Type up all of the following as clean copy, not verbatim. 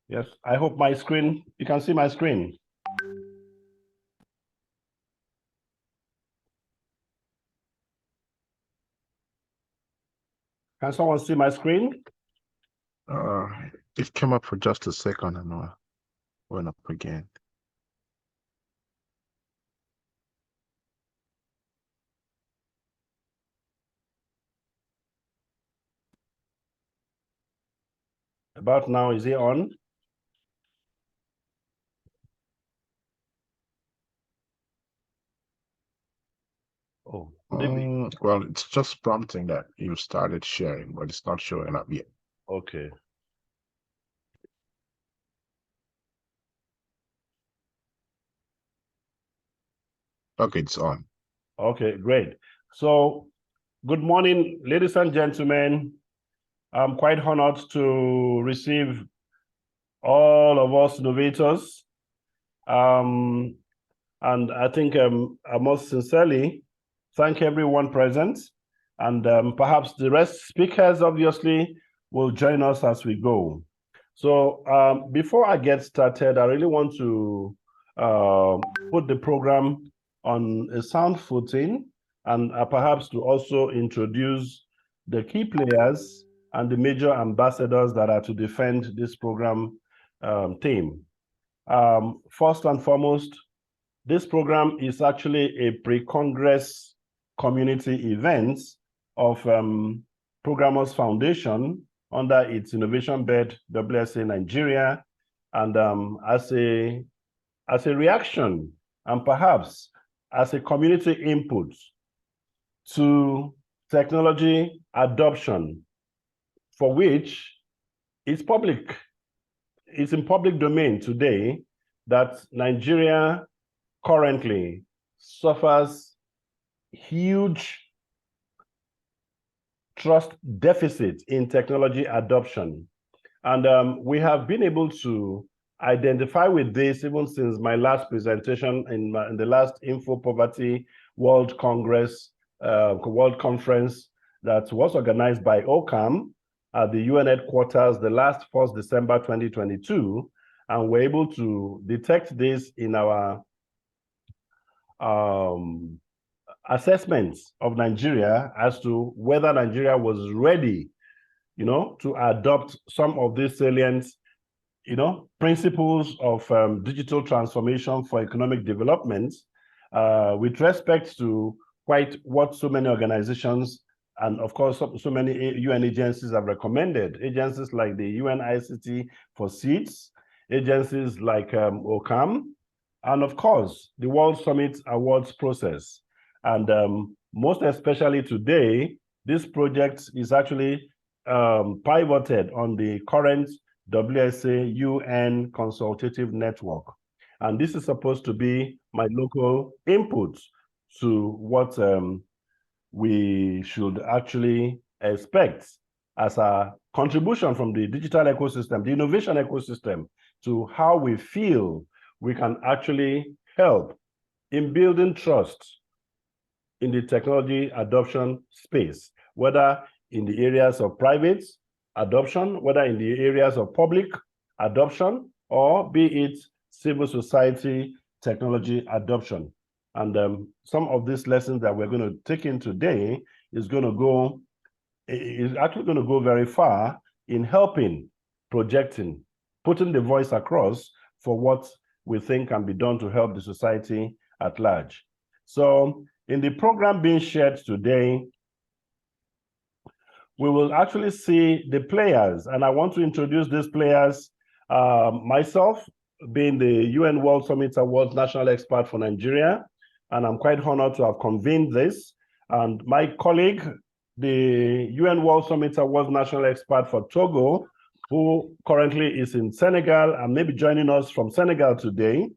Yes, I hope my screen, you can see my screen. Can someone see my screen? It came up for just a second and went up again. About now, is it on? Oh, maybe. Well, it's just prompting that you started sharing, but it's not showing up yet. Okay. Okay, it's on. Okay, great. So, good morning, ladies and gentlemen. I'm quite honored to receive all of us innovators. And I think I must sincerely thank everyone present. And perhaps the rest speakers, obviously, will join us as we go. So before I get started, I really want to put the program on a sound footing and perhaps to also introduce the key players and the major ambassadors that are to defend this program theme. First and foremost, this program is actually a pre-Congress community event of Programmers Foundation under its innovation bed, WSA Nigeria, and as a reaction and perhaps as a community input to technology adoption, for which it's public, it's in public domain today that Nigeria currently suffers huge trust deficit in technology adoption. And we have been able to identify with this even since my last presentation in the last Info Poverty World Congress, World Conference that was organized by OCAM at the UN headquarters the last 1st December 2022. And we're able to detect this in our assessments of Nigeria as to whether Nigeria was ready, to adopt some of these salient, principles of digital transformation for economic development with respect to quite what so many organizations and of course so many UN agencies have recommended. Agencies like the UN ICT for Seeds, agencies like OCAM, and of course, the World Summit Awards process. And most especially today, this project is actually pivoted on the current WSA UN consultative network. And this is supposed to be my local input to what we should actually expect as a contribution from the digital ecosystem, the innovation ecosystem, to how we feel we can actually help in building trust in the technology adoption space, whether in the areas of private adoption, whether in the areas of public adoption, or be it civil society technology adoption. And some of these lessons that we're going to take in today is actually going to go very far in helping, projecting, putting the voice across for what we think can be done to help the society at large. So in the program being shared today, we will actually see the players, and I want to introduce these players. Myself, being the UN World Summit Awards National Expert for Nigeria, and I'm quite honored to have convened this. And my colleague, the UN World Summit Awards National Expert for Togo, who currently is in Senegal and maybe joining us from Senegal today,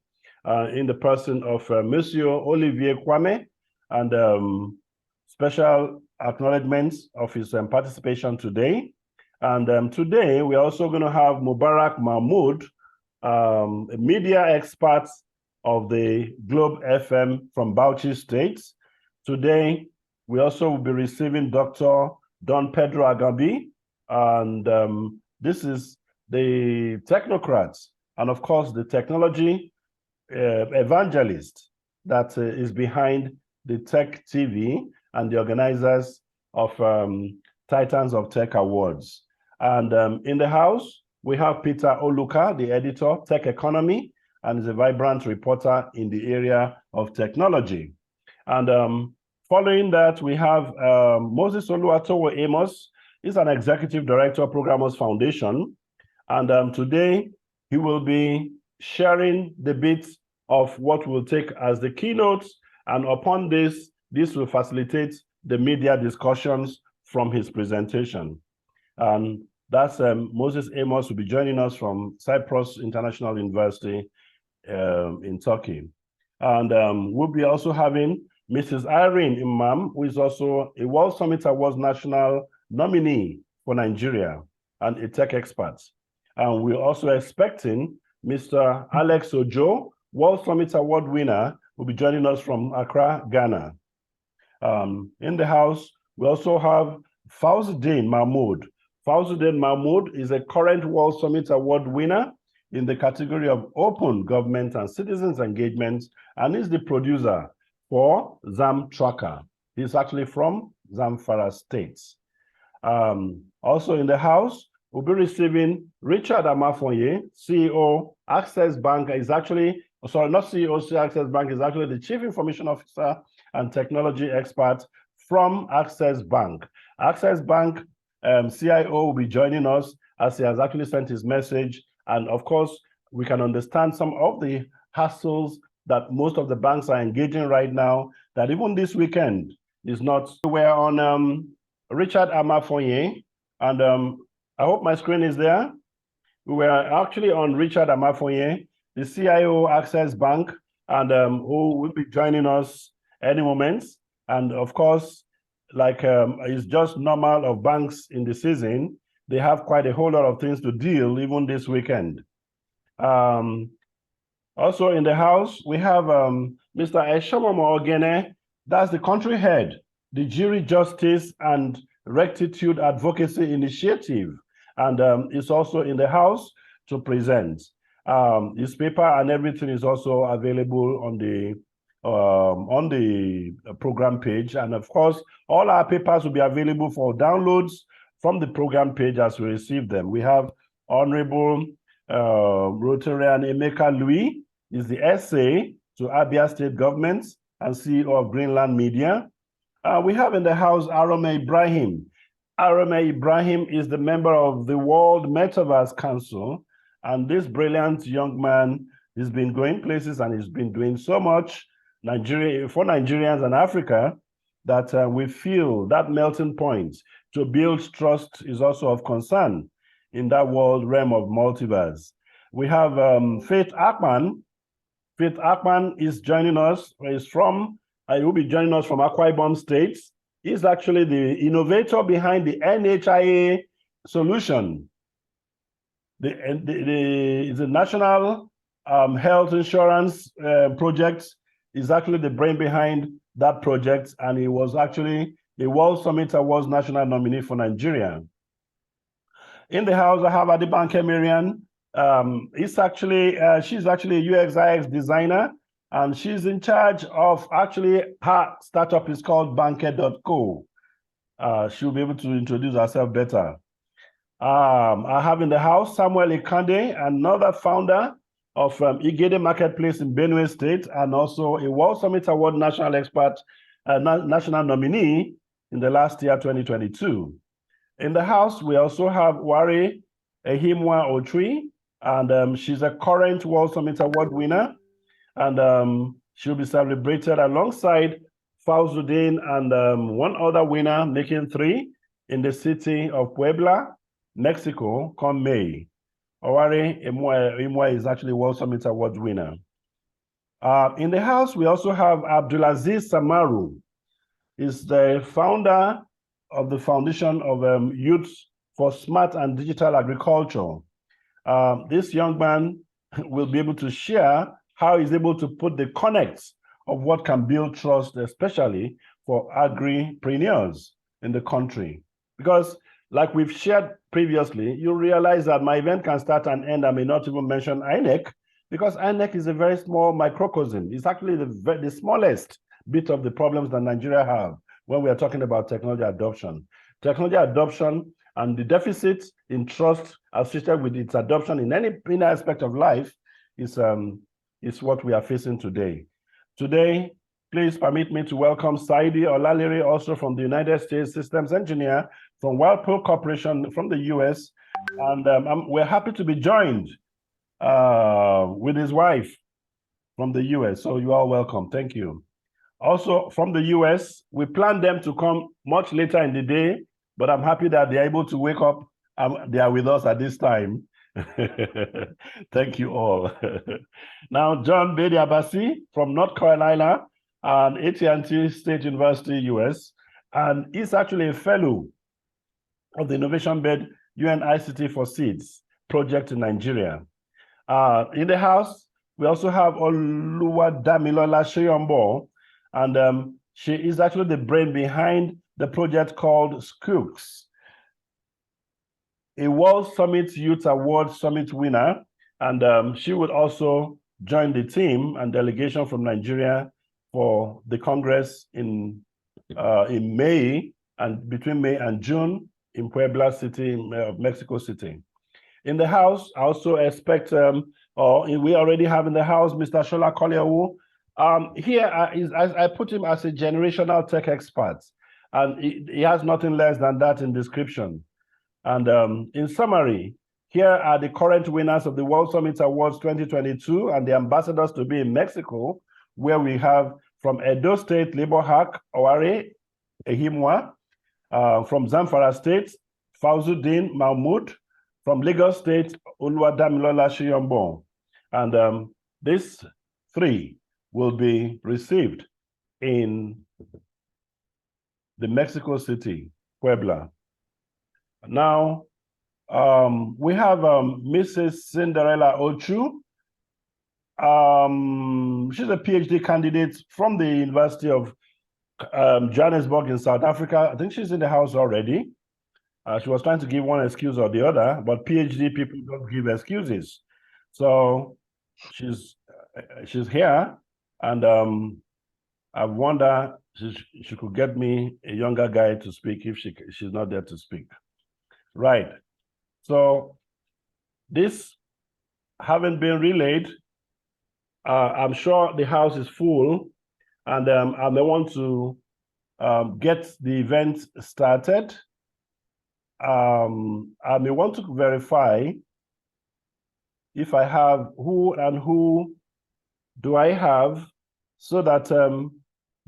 in the person of Monsieur Olivier Kwame, and special acknowledgements of his participation today. And today, we're also going to have Mubarak Mahmoud, a media expert of the Globe FM from Bauchi State. Today, we also will be receiving Dr. Don Pedro Agabi, and this is the technocrats, and of course, the technology evangelist that is behind the Tech TV and the organizers of Titans of Tech Awards. And in the house, we have Peter Oluka, the editor, Tech Economy, and is a vibrant reporter in the area of technology. And following that, we have Moses Oluwatowo Amos. He's an executive director of Programmers Foundation. And today, he will be sharing the bits of what we'll take as the keynotes. And upon this will facilitate the media discussions from his presentation. And that's Moses Amos will be joining us from Cyprus International University in Turkey. And we'll be also having Mrs. Irene Imam, who is also a World Summit Awards national nominee for Nigeria and a tech expert. And we're also expecting Mr. Alex Ojo, World Summit Award winner, will be joining us from Accra, Ghana. In the house, we also have Fauzuddin Mahmood. Fauzuddin Mahmood is a current World Summit Award winner in the category of Open Government and Citizens Engagement, and is the producer for ZAM Tracker. He's actually from Zamfara State. Also in the house, we'll be receiving Richard Amafonye, CEO, Access Bank. Is actually, sorry, not CEO, Access Bank, is actually the Chief Information Officer and Technology Expert from Access Bank. Access Bank CIO will be joining us, as he has actually sent his message. And of course, we can understand some of the hassles that most of the banks are engaging right now, that even this weekend is not. We're on Richard Amafonye, and I hope my screen is there. We were actually on Richard Amafonye, the CIO Access Bank, and who will be joining us any moment. And of course, like it's just normal of banks in the season, they have quite a whole lot of things to deal even this weekend. Also in the house, we have Mr. Eshomomo Ogene. That's the country head, the Jury Justice and Rectitude Advocacy Initiative. And it's also in the house to present. His paper and everything is also available on the program page. And of course, all our papers will be available for downloads from the program page as we receive them. We have Honorable Rotarian Emeka Louis, is the SA to Abia State Government and CEO of Greenland Media. We have in the house Arome Ibrahim. Arome Ibrahim is the member of the World Metaverse Council. And this brilliant young man has been going places and he's been doing so much for Nigerians and Africa that we feel that melting point to build trust is also of concern in that world realm of multiverse. We have Faith Akman. Faith Akman is joining us. He will be joining us from Akwa Ibom State. He's actually the innovator behind the NHIA solution. The National Health Insurance Project is actually the brain behind that project, and he was actually a World Summit Awards national nominee for Nigeria. In the house, I have Adibanke Marian. She's actually a UX/IX designer, and she's in charge of actually her startup is called Banke.co. She'll be able to introduce herself better. I have in the house Samuel Ikande, another founder of Igede Marketplace in Benue State, and also a World Summit Award national expert, national nominee in the last year, 2022. In the house, we also have Ware Ehimwa Otri, and she's a current World Summit Award winner, and she'll be celebrated alongside Fauzuddin and one other winner, making 3 in the city of Puebla, Mexico, come May. Oware Imwa is actually World Summit Award winner. In the house, we also have Abdulaziz Samaru. He's the founder of the Foundation of Youth for Smart and Digital Agriculture. This young man will be able to share how he's able to put the connects of what can build trust, especially for agripreneurs in the country. Because like we've shared previously, you realize that my event can start and end. I may not even mention INEC, because INEC is a very small microcosm. It's actually the smallest bit of the problems that Nigeria have when we are talking about technology adoption. Technology adoption and the deficit in trust associated with its adoption in any aspect of life is what we are facing today. Today, please permit me to welcome Saidi Olalere, also from the United States, systems engineer from Whirlpool Corporation from the US. And we're happy to be joined with his wife from the US. So you are welcome. Thank you. Also from the US, we planned them to come much later in the day, but I'm happy that they're able to wake up. They are with us at this time. Thank you all. Now, John Bedi Abasi from North Carolina and AT&T State University, US, and he's actually a fellow of the InnovationBed UNICT for Seeds project in Nigeria. In the house, we also have Oluwadamilola Sheyombo, and she is actually the brain behind the project called Skooks, a World Summit Youth Award Summit winner, and she would also join the team and delegation from Nigeria for the Congress in May, and between May and June in Puebla City, Mexico City. In the house, I also expect, we already have in the house Mr. Shola Kolyawu. Here I put him as a generational tech expert, and he has nothing less than that in description. And in summary, here are the current winners of the World Summit Awards 2022 and the ambassadors to be in Mexico, where we have from Edo State, Labor Hack, Oware Ehimwa, from Zamfara State, Fauzuddin Mahmoud, from Lagos State, Oluwadamilola Sheyombo. And these three will be received in the Mexico City, Puebla. Now, we have Mrs. Cinderella Ochu. She's a PhD candidate from the University of Johannesburg in South Africa. I think she's in the house already. She was trying to give one excuse or the other, but PhD people don't give excuses. So she's here, and I wonder she could get me a younger guy to speak if she's not there to speak. Right. So this having been relayed, I'm sure the house is full, and I may want to get the event started. I may want to verify if I have who do I have, so that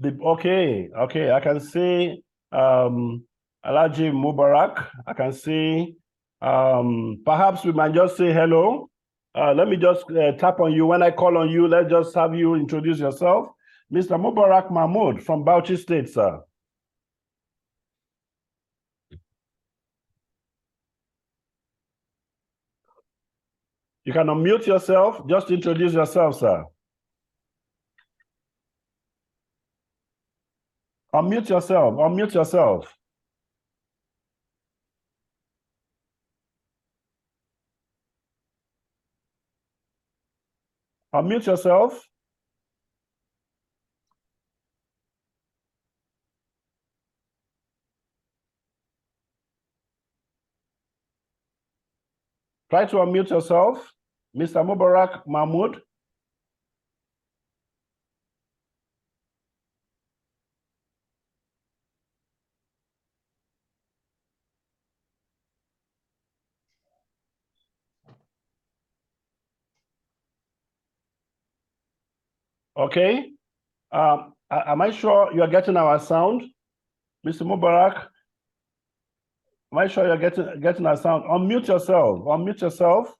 okay, I can see Alhaji Mubarak. I can see perhaps we might just say hello. Let me just tap on you. When I call on you, let's just have you introduce yourself. Mr. Mubarak Mahmoud from Bauchi State, sir. You can unmute yourself. Just introduce yourself, sir. Unmute yourself. Unmute yourself. Unmute yourself. Try to unmute yourself, Mr. Mubarak Mahmoud. Okay. Am I sure you are getting our sound, Mr. Mubarak? Am I sure you're getting our sound? Unmute yourself. Unmute yourself.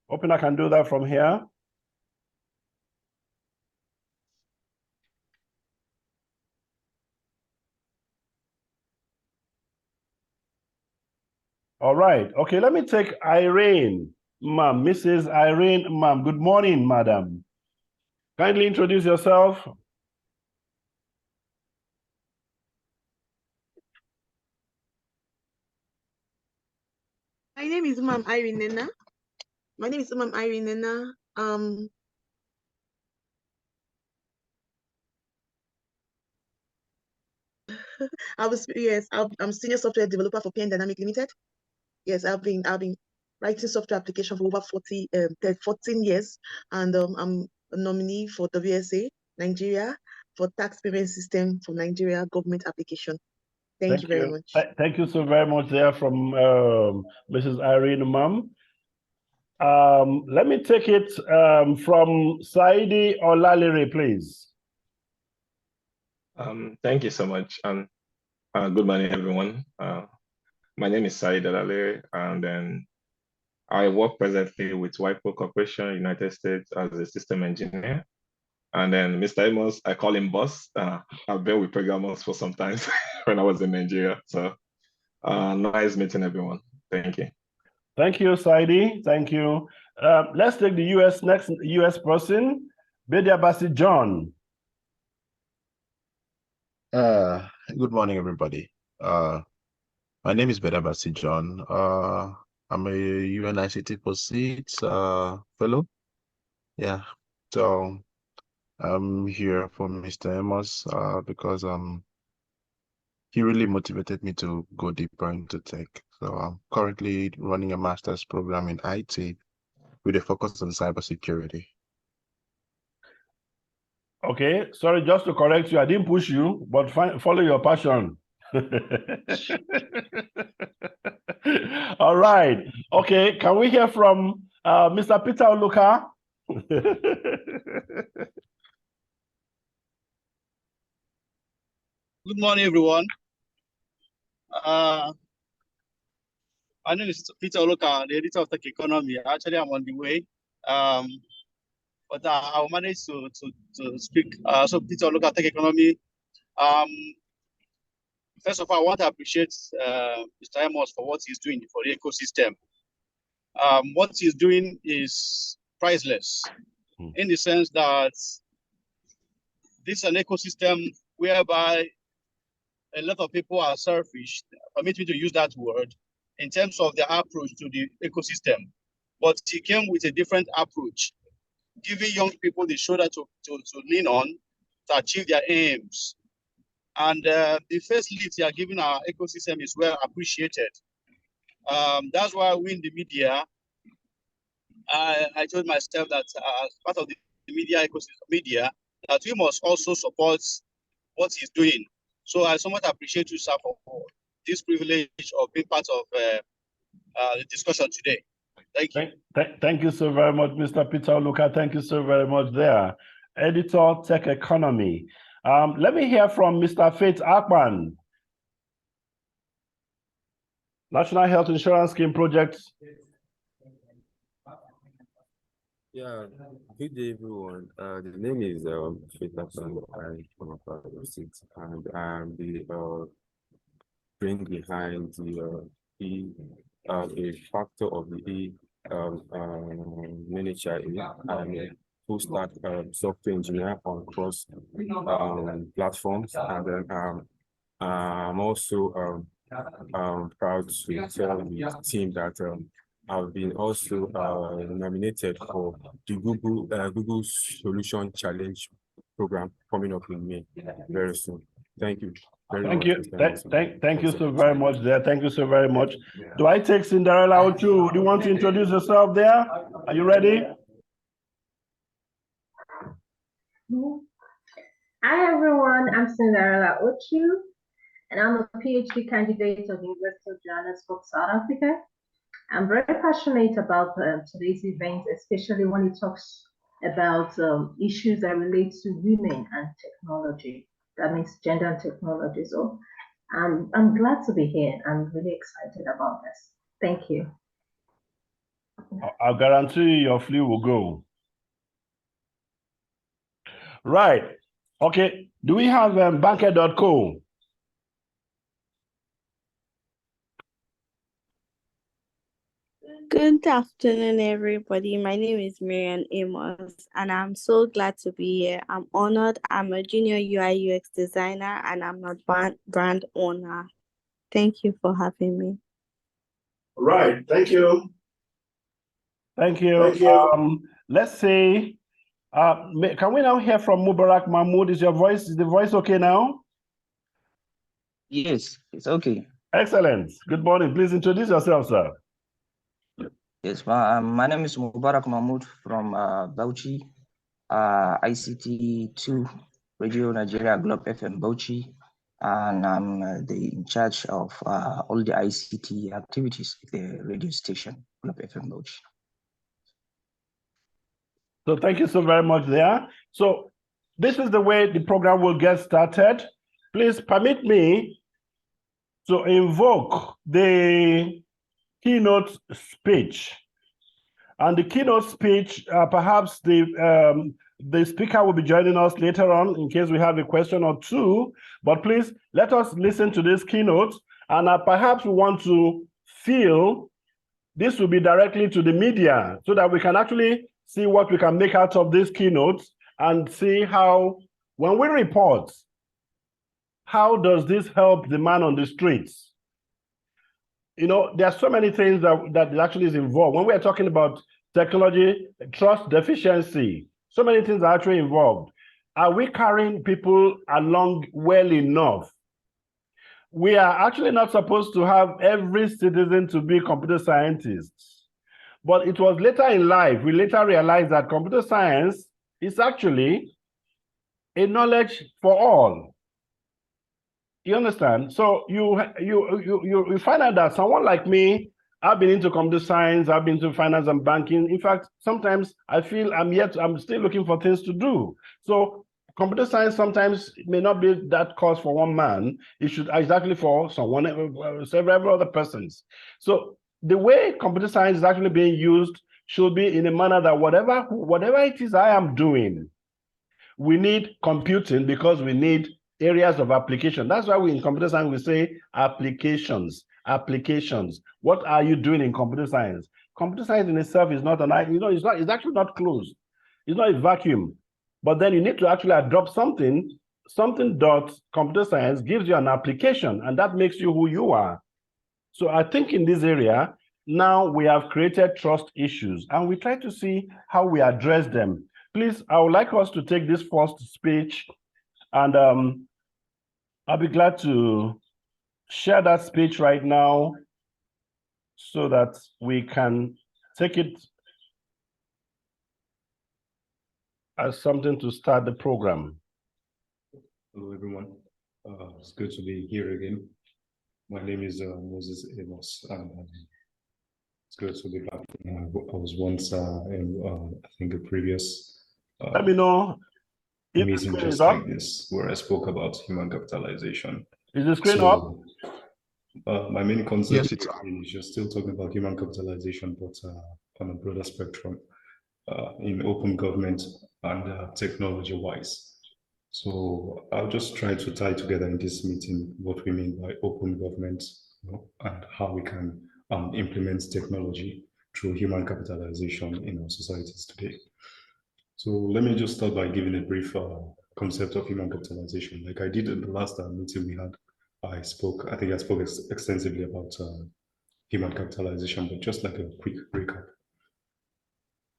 Hoping I can do that from here. All right. Okay, let me take Irene, ma'am. Mrs. Irene, ma'am. Good morning, madam. Kindly introduce yourself. name is Ma'am Irene Nena. My name is Ma'am Irene Nena. I'm senior software developer for PN Dynamic Limited. Yes, I've been writing software application for over 14 years, and I'm a nominee for WSA Nigeria for tax payment system for Nigeria government application. Thank you very much. Thank you so very much there from Mrs. Irene Ma'am. Let me take it from Saidi Olalere, please. Thank you so much, and good morning, everyone. My name is Said Olalere, and then I work presently with WIPO Corporation, United States, as a system engineer. And then Mr. Amos, I call him boss. I've been with programmers for some time when I was in Nigeria. So nice meeting everyone. Thank you. Thank you, Saidi. Thank you. Let's take the next US person, Bediabasi John. Good morning, everybody. My name is Bediabasi John. I'm a UNICT Post-Seed fellow. Yeah, so I'm here for Mr. Amos because he really motivated me to go deeper into tech. So I'm currently running a master's program in IT with a focus on cybersecurity. Okay, sorry, just to correct you, I didn't push you, but follow your passion. All right. Okay, can we hear from Mr. Peter Oluka? Good morning, everyone. My name is Peter Oluka, the editor of Tech Economy. Actually, I'm on the way, but I'll manage to speak. So, Peter Oluka, Tech Economy. First of all, I want to appreciate Mr. Amos for what he's doing for the ecosystem. What he's doing is priceless in the sense that this is an ecosystem whereby a lot of people are selfish, permit me to use that word, in terms of their approach to the ecosystem. But he came with a different approach, giving young people the shoulder to lean on to achieve their aims. And the first lead they are giving our ecosystem is well appreciated. That's why we in the media, I told myself that as part of the media ecosystem, that we must also support what he's doing. So I somewhat appreciate you, sir, for this privilege of being part of the discussion today. Thank you. Thank you so very much, Mr. Peter Oluka. Thank you so very much there. Editor, Tech Economy. Let me hear from Mr. Faith Akpan. National Health Insurance Scheme Project. Yeah, good day, everyone. The name is Faith Akpan. I'm from a part of state, and I'm the brain behind the a factor of the miniature. I'm a full stack software engineer on cross platforms, and then I'm also proud to tell the team that I've been also nominated for the Google Solution Challenge program coming up in May very soon. Thank you. Thank you so very much there. Thank you so very much. Do I take Cinderella Ochu? Do you want to introduce yourself there? Are you ready? Hi everyone, I'm Cinderella Ochu, and I'm a PhD candidate of the University of Johannesburg, South Africa. I'm very passionate about today's event, especially when it talks about issues that relate to women and technology. That means gender and technology. So I'm glad to be here. I'm really excited about this. Thank you. I'll guarantee you your flu will go. Right. Okay. Do we have banker.co? Good afternoon, everybody. My name is Marian Amos, and I'm so glad to be here. I'm honored. I'm a junior UI UX designer, and I'm a brand owner. Thank you for having me. Right. Thank you. Thank you. Thank you. Let's say, can we now hear from Mubarak Mahmood? Is the voice okay now? Yes, it's okay. Excellent. Good morning. Please introduce yourself, sir. Yes, my name is Mubarak Mahmood from Bauchi, ICT 2 Radio Nigeria Globe FM Bauchi, and I'm in charge of all the ICT activities at the radio station Globe FM Bauchi. So thank you so very much there. So this is the way the program will get started. Please permit me to invoke the keynote speech. And the keynote speech, perhaps the speaker will be joining us later on in case we have a question or two. But please let us listen to this keynote. And perhaps we want to feel this will be directly to the media so that we can actually see what we can make out of this keynote and see how, when we report, how does this help the man on the streets? You know, there are so many things that actually is involved. When we are talking about technology, trust deficiency, so many things are actually involved. Are we carrying people along well enough? We are actually not supposed to have every citizen to be computer scientists. But it was later in life, we later realized that computer science is actually a knowledge for all. You understand? So you find out that someone like me, I've been into computer science, I've been into finance and banking. In fact, sometimes I feel I'm still looking for things to do. So computer science sometimes may not be that course for one man. It should exactly for someone, several other persons. So the way computer science is actually being used should be in a manner that whatever it is I am doing, we need computing because we need areas of application. That's why we in computer science we say applications. What are you doing in computer science? Computer science in itself is not it's actually not closed. It's not a vacuum. But then you need to actually adopt something dot computer science gives you an application, and that makes you who you are. So I think in this area, now we have created trust issues, and we try to see how we address them. Please, I would like us to take this first speech, and I'll be glad to share that speech right now so that we can take it as something to start the program. Hello, everyone. It's good to be here again. My name is Moses Amos. It's good to be back. I was once in, I think, a previous Let me know if meeting the screen just is up. like this, where I spoke about human capitalization. Is the screen up? My main concern Yes, it's is just still talking about human capitalization, but on a broader spectrum, in open government and technology-wise. So I'll just try to tie together in this meeting what we mean by open government, and how we can implement technology through human capitalization in our societies today. So let me just start by giving a brief concept of human capitalization. Like I did in the last meeting we had, I think I spoke extensively about human capitalization, but just like a quick recap.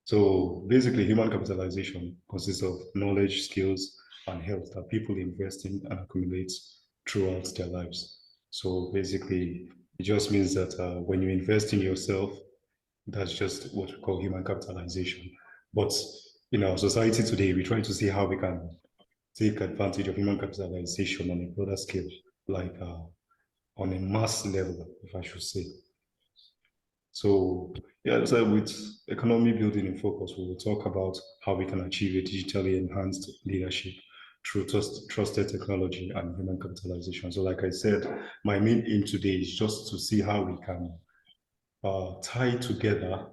So basically, human capitalization consists of knowledge, skills, and health that people invest in and accumulate throughout their lives. So basically, it just means that when you invest in yourself, that's just what we call human capitalization. But in our society today, we try to see how we can take advantage of human capitalization on a broader scale, like on a mass level, if I should say. So yeah, so with economy building in focus, we will talk about how we can achieve a digitally enhanced leadership through trusted technology and human capitalization. So like I said, my main aim today is just to see how we can tie together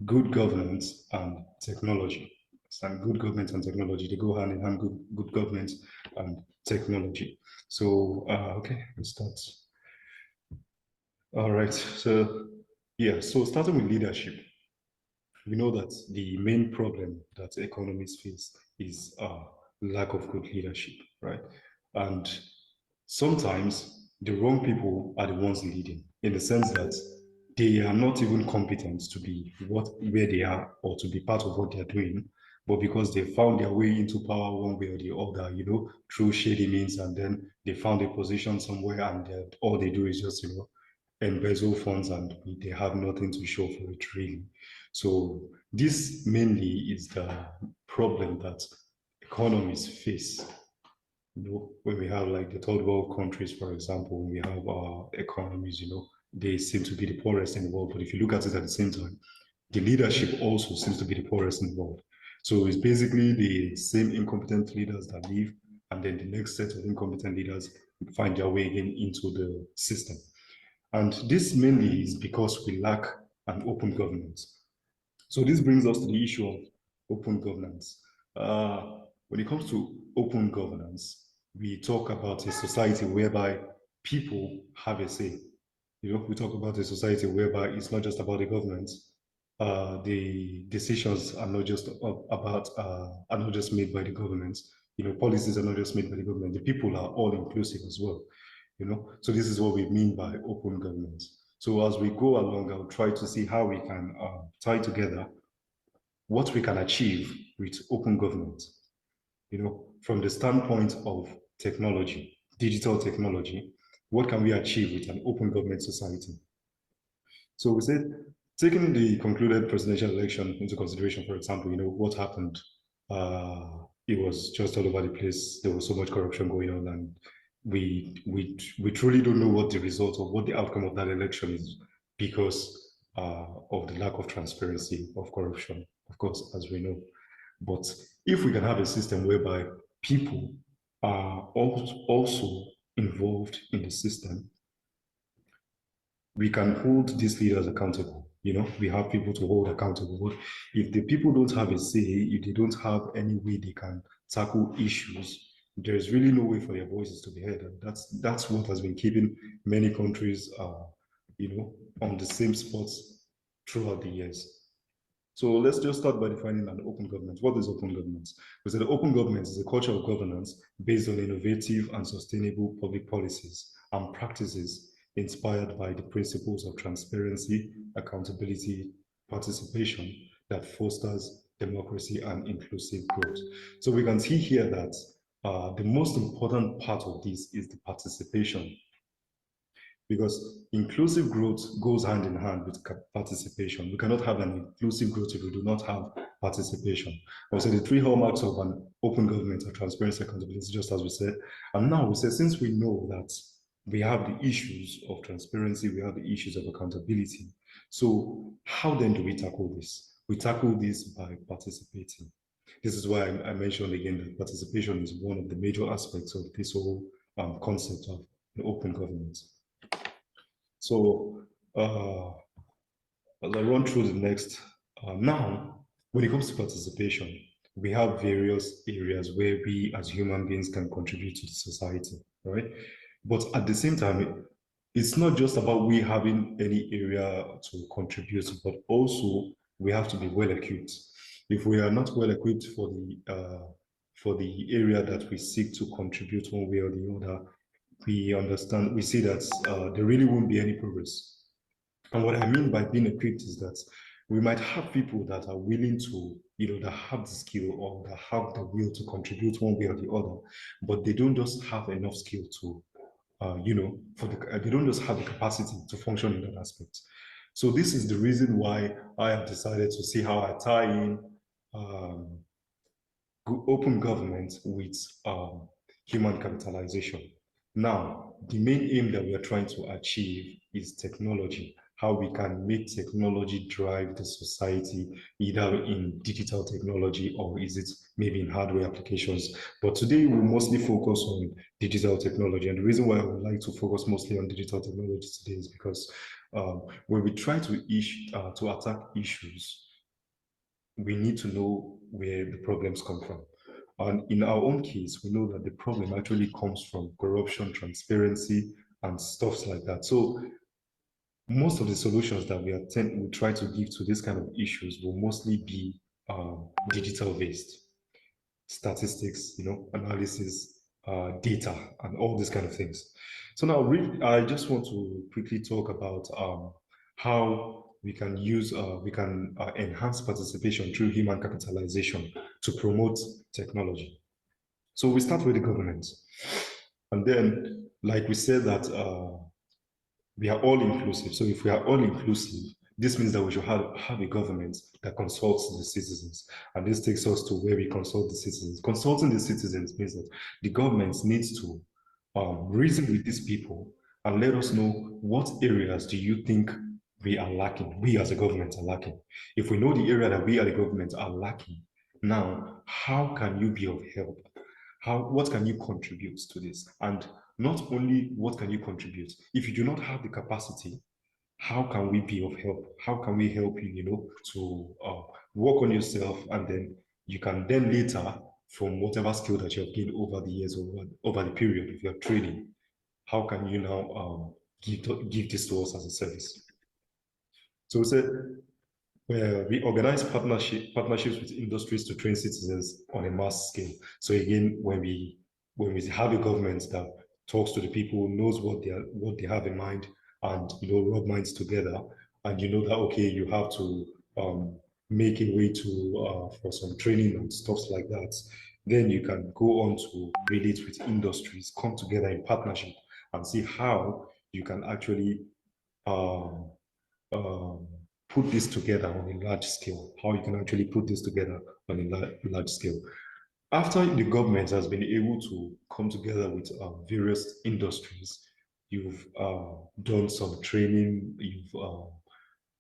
good governance and technology. And good government and technology, they go hand in hand, good government and technology. So, okay, let's start. All right, so yeah, so starting with leadership, we know that the main problem that economies face is lack of good leadership, right? And sometimes the wrong people are the ones leading in the sense that they are not even competent to be where they are or to be part of what they're doing, but because they found their way into power one way or the other, through shady means, and then they found a position somewhere, and all they do is just, embezzle funds, and they have nothing to show for it, really. So this mainly is the problem that economies face. When we have like the third world countries, for example, we have our economies, they seem to be the poorest in the world. But if you look at it at the same time, the leadership also seems to be the poorest in the world. So it's basically the same incompetent leaders that leave, and then the next set of incompetent leaders find their way again into the system. And this mainly is because we lack an open governance. So this brings us to the issue of open governance. When it comes to open governance, we talk about a society whereby people have a say. We talk about a society whereby it's not just about the government. The decisions are not just are not just made by the government. Policies are not just made by the government. The people are all inclusive as well. So this is what we mean by open governance. So as we go along, I'll try to see how we can tie together what we can achieve with open governance. From the standpoint of technology, digital technology, what can we achieve with an open government society? So we said, taking the concluded presidential election into consideration, for example, what happened, it was just all over the place. There was so much corruption going on, and we truly don't know what the result or what the outcome of that election is, because of the lack of transparency of corruption, of course, as we know. But if we can have a system whereby people are also involved in the system, we can hold these leaders accountable. We have people to hold accountable. But if the people don't have a say, if they don't have any way they can tackle issues, there's really no way for their voices to be heard. And that's what has been keeping many countries, on the same spots throughout the years. So let's just start by defining an open government. What is open governance? We said open government is a culture of governance based on innovative and sustainable public policies and practices inspired by the principles of transparency, accountability, participation that fosters democracy and inclusive growth. So we can see here that the most important part of this is the participation, because inclusive growth goes hand in hand with participation. We cannot have an inclusive growth if we do not have participation. I would say the three hallmarks of an open government are transparency, accountability, just as we said. And now we say, since we know that we have the issues of transparency, we have the issues of accountability. So how then do we tackle this? We tackle this by participating. This is why I mentioned again that participation is one of the major aspects of this whole concept of an open government. So as I run through the next, now, when it comes to participation, we have various areas where we as human beings can contribute to the society, right? But at the same time, it's not just about we having any area to contribute, but also we have to be well equipped. If we are not well equipped for the area that we seek to contribute one way or the other, we see that there really won't be any progress. And what I mean by being equipped is that we might have people that are willing to, that have the skill or that have the will to contribute one way or the other, but they don't just have enough skill to, they don't just have the capacity to function in that aspect. So this is the reason why I have decided to see how I tie in open government with human capitalization. Now, the main aim that we are trying to achieve is technology, how we can make technology drive the society, either in digital technology or is it maybe in hardware applications. But today we mostly focus on digital technology. And the reason why I would like to focus mostly on digital technology today is because when we try to attack issues, we need to know where the problems come from. And in our own case, we know that the problem actually comes from corruption, transparency, and stuff like that. So most of the solutions that we try to give to this kind of issues will mostly be digital-based. Statistics, analysis, data and all these kind of things. So now I just want to quickly talk about how we can use, enhance participation through human capitalization to promote technology. So we start with the government. And then, like we said that we are all inclusive. So if we are all inclusive, this means that we should have a government that consults the citizens. And this takes us to where we consult the citizens. Consulting the citizens means that the government needs to reason with these people and let us know what areas do you think we are lacking, we as a government are lacking. If we know the area that we as a government are lacking, now how can you be of help? What can you contribute to this? And not only what can you contribute, if you do not have the capacity, how can we be of help? How can we help you, to work on yourself, and then you can then later, from whatever skill that you have gained over the years, over the period of your training, how can you now give this to us as a service? So we said, where we organize partnerships with industries to train citizens on a mass scale. So again, when we have a government that talks to the people, knows what they have in mind, and rub minds together, and that okay, you have to make a way to for some training and stuff like that, then you can go on to relate with industries, come together in partnership, and see how you can actually put this together on a large scale, how you can actually put this together on a large scale. After the government has been able to come together with various industries, you've done some training,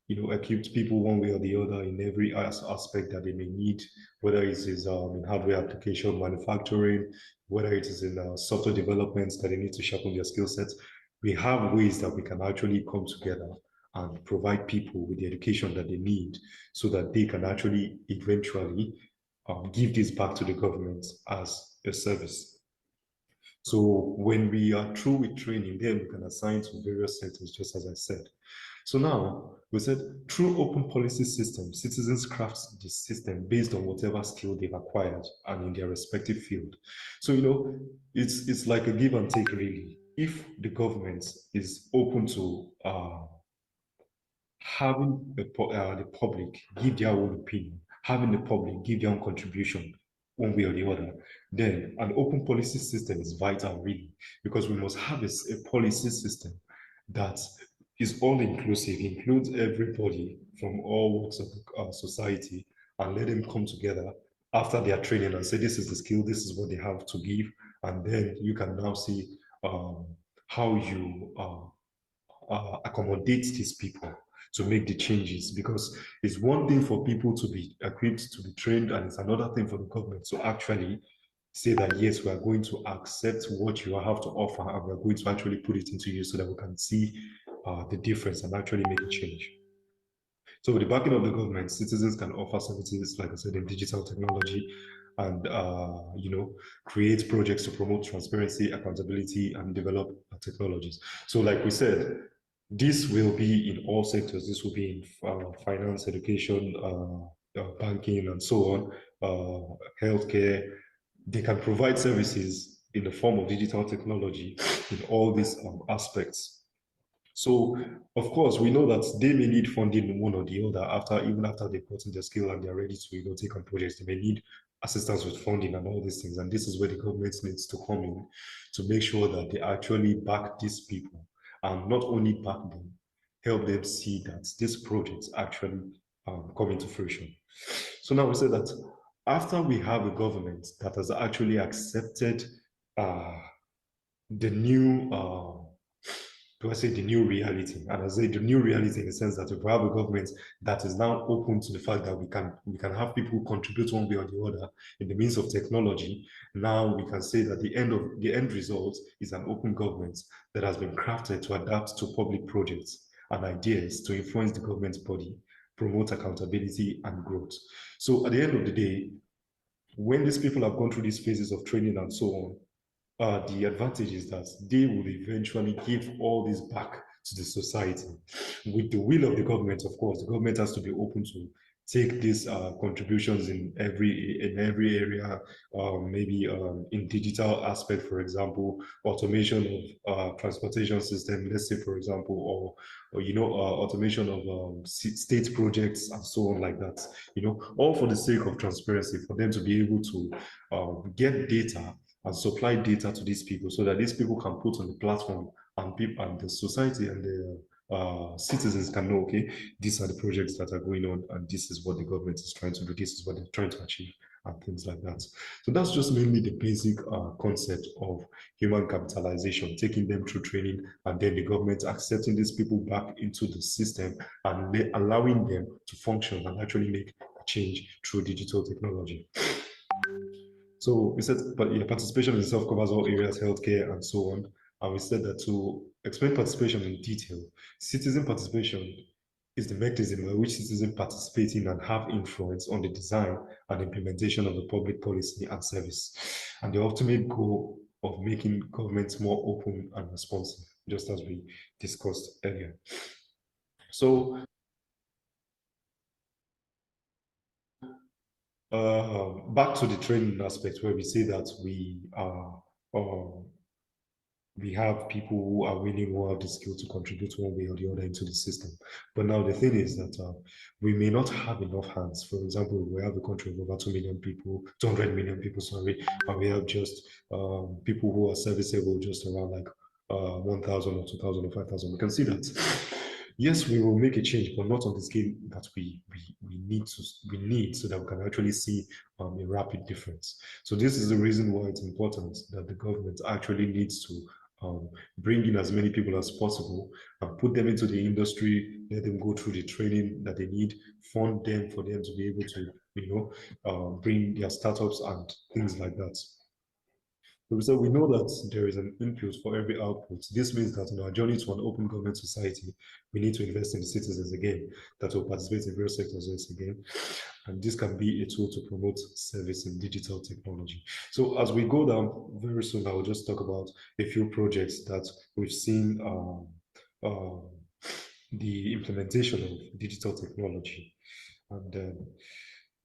you've equipped people one way or the other in every aspect that they may need, whether it is in hardware application manufacturing, whether it is in software development that they need to sharpen their skill sets. We have ways that we can actually come together and provide people with the education that they need so that they can actually eventually give this back to the government as a service. So when we are through with training, then we can assign to various sectors, just as I said. So now, we said through open policy system, citizens craft the system based on whatever skill they've acquired and in their respective field. So, it's like a give and take really. If the government is open to having the public give their own opinion, having the public give their own contribution one way or the other, then an open policy system is vital really, because we must have a policy system that is all inclusive, includes everybody from all walks of society, and let them come together after their training and say, this is the skill, this is what they have to give, and then you can now see how you accommodate these people to make the changes, because it's one thing for people to be equipped, to be trained, and it's another thing for the government to actually say that, yes, we are going to accept what you have to offer, and we're going to actually put it into use so that we can see the difference and actually make a change. So with the backing of the government, citizens can offer services, like I said, in digital technology, and create projects to promote transparency, accountability, and develop technologies. So like we said, this will be in all sectors. This will be in finance, education, banking, and so on, healthcare. They can provide services in the form of digital technology in all these aspects. So, of course, we know that they may need funding one or the other even after they've gotten their skill and they're ready to take on projects. They may need assistance with funding and all these things. And this is where the government needs to come in to make sure that they actually back these people, and not only back them, help them see that these projects actually come into fruition. So now we say that after we have a government that has actually accepted the new the new reality, and I say the new reality in the sense that if we have a government that is now open to the fact that we can have people contribute one way or the other in the means of technology, now we can say that the end result is an open government that has been crafted to adapt to public projects and ideas to influence the government body, promote accountability and growth. So at the end of the day, when these people have gone through these phases of training and so on, the advantage is that they will eventually give all this back to the society with the will of the government. Of course, the government has to be open to take these contributions in every area, maybe in digital aspect, for example, automation of transportation system, let's say, for example, or automation of state projects and so on like that, all for the sake of transparency, for them to be able to get data and supply data to these people so that these people can put on the platform, and people and the society and the citizens can know, okay, these are the projects that are going on, and this is what the government is trying to do, this is what they're trying to achieve, and things like that. So that's just mainly the basic concept of human capitalization, taking them through training, and then the government accepting these people back into the system and allowing them to function and actually make a change through digital technology. So we said, but yeah, participation itself covers all areas, healthcare, and so on. And we said that to explain participation in detail, citizen participation is the mechanism by which citizens participate in and have influence on the design and implementation of the public policy and service, and the ultimate goal of making governments more open and responsive, just as we discussed earlier. So back to the training aspect, where we say that we have people who are willing, who have the skill to contribute one way or the other into the system. But now the thing is that we may not have enough hands. For example, we have a country of over 2 million people, 200 million people, sorry, and we have just people who are serviceable just around like 1,000 or 2,000 or 5,000. We can see that. Yes, we will make a change, but not on the scale that we need so that we can actually see a rapid difference. So this is the reason why it's important that the government actually needs to bring in as many people as possible and put them into the industry, let them go through the training that they need, fund them for them to be able to, bring their startups and things like that. So we know that there is an input for every output. This means that in our journey to an open government society, we need to invest in the citizens again, that will participate in various sectors again. And this can be a tool to promote service in digital technology. So as we go down very soon, I will just talk about a few projects that we've seen the implementation of digital technology. And then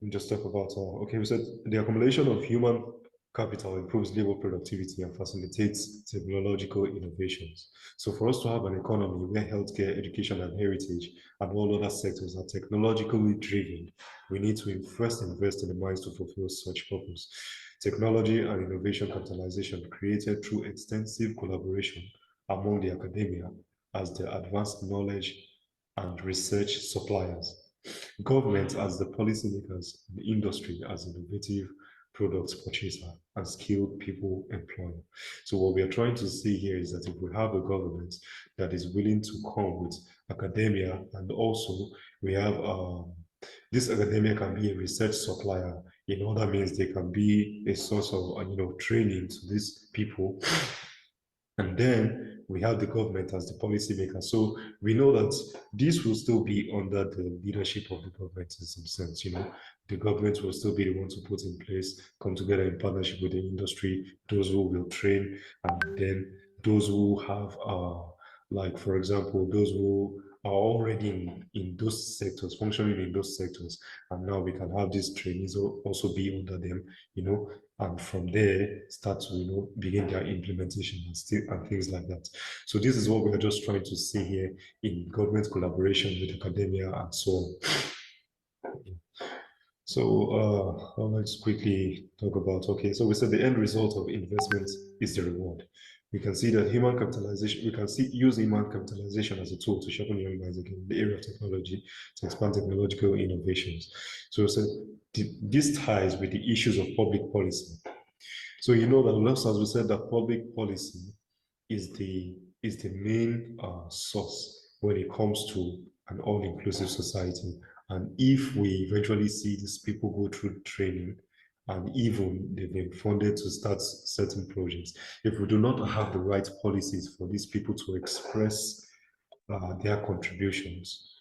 we just talk about, okay, we said the accumulation of human capital improves labor productivity and facilitates technological innovations. So for us to have an economy where healthcare, education, and heritage and all other sectors are technologically driven, we need to first invest in the minds to fulfill such purpose. Technology and innovation capitalization created through extensive collaboration among the academia as the advanced knowledge and research suppliers, government as the policymakers, the industry as innovative products purchaser, and skilled people employer. So what we are trying to see here is that if we have a government that is willing to come with academia, and also we have this academia can be a research supplier. In other means, they can be a source of training to these people. And then we have the government as the policymaker. So we know that this will still be under the leadership of the government in some sense. The government will still be the one to put in place, come together in partnership with the industry, those who will train, and then those who have, like, for example, those who are already in those sectors, functioning in those sectors. And now we can have these trainees also be under them, and from there start to begin their implementation and things like that. So this is what we are just trying to see here in government collaboration with academia and so on. So let's quickly talk about, okay, so we said the end result of investment is the reward. We can see that human capitalization, we can use human capitalization as a tool to sharpen young minds again in the area of technology to expand technological innovations. So this ties with the issues of public policy. So that as we said, that public policy is the main source when it comes to an all-inclusive society. And if we eventually see these people go through training, and even they've been funded to start certain projects, if we do not have the right policies for these people to express their contributions,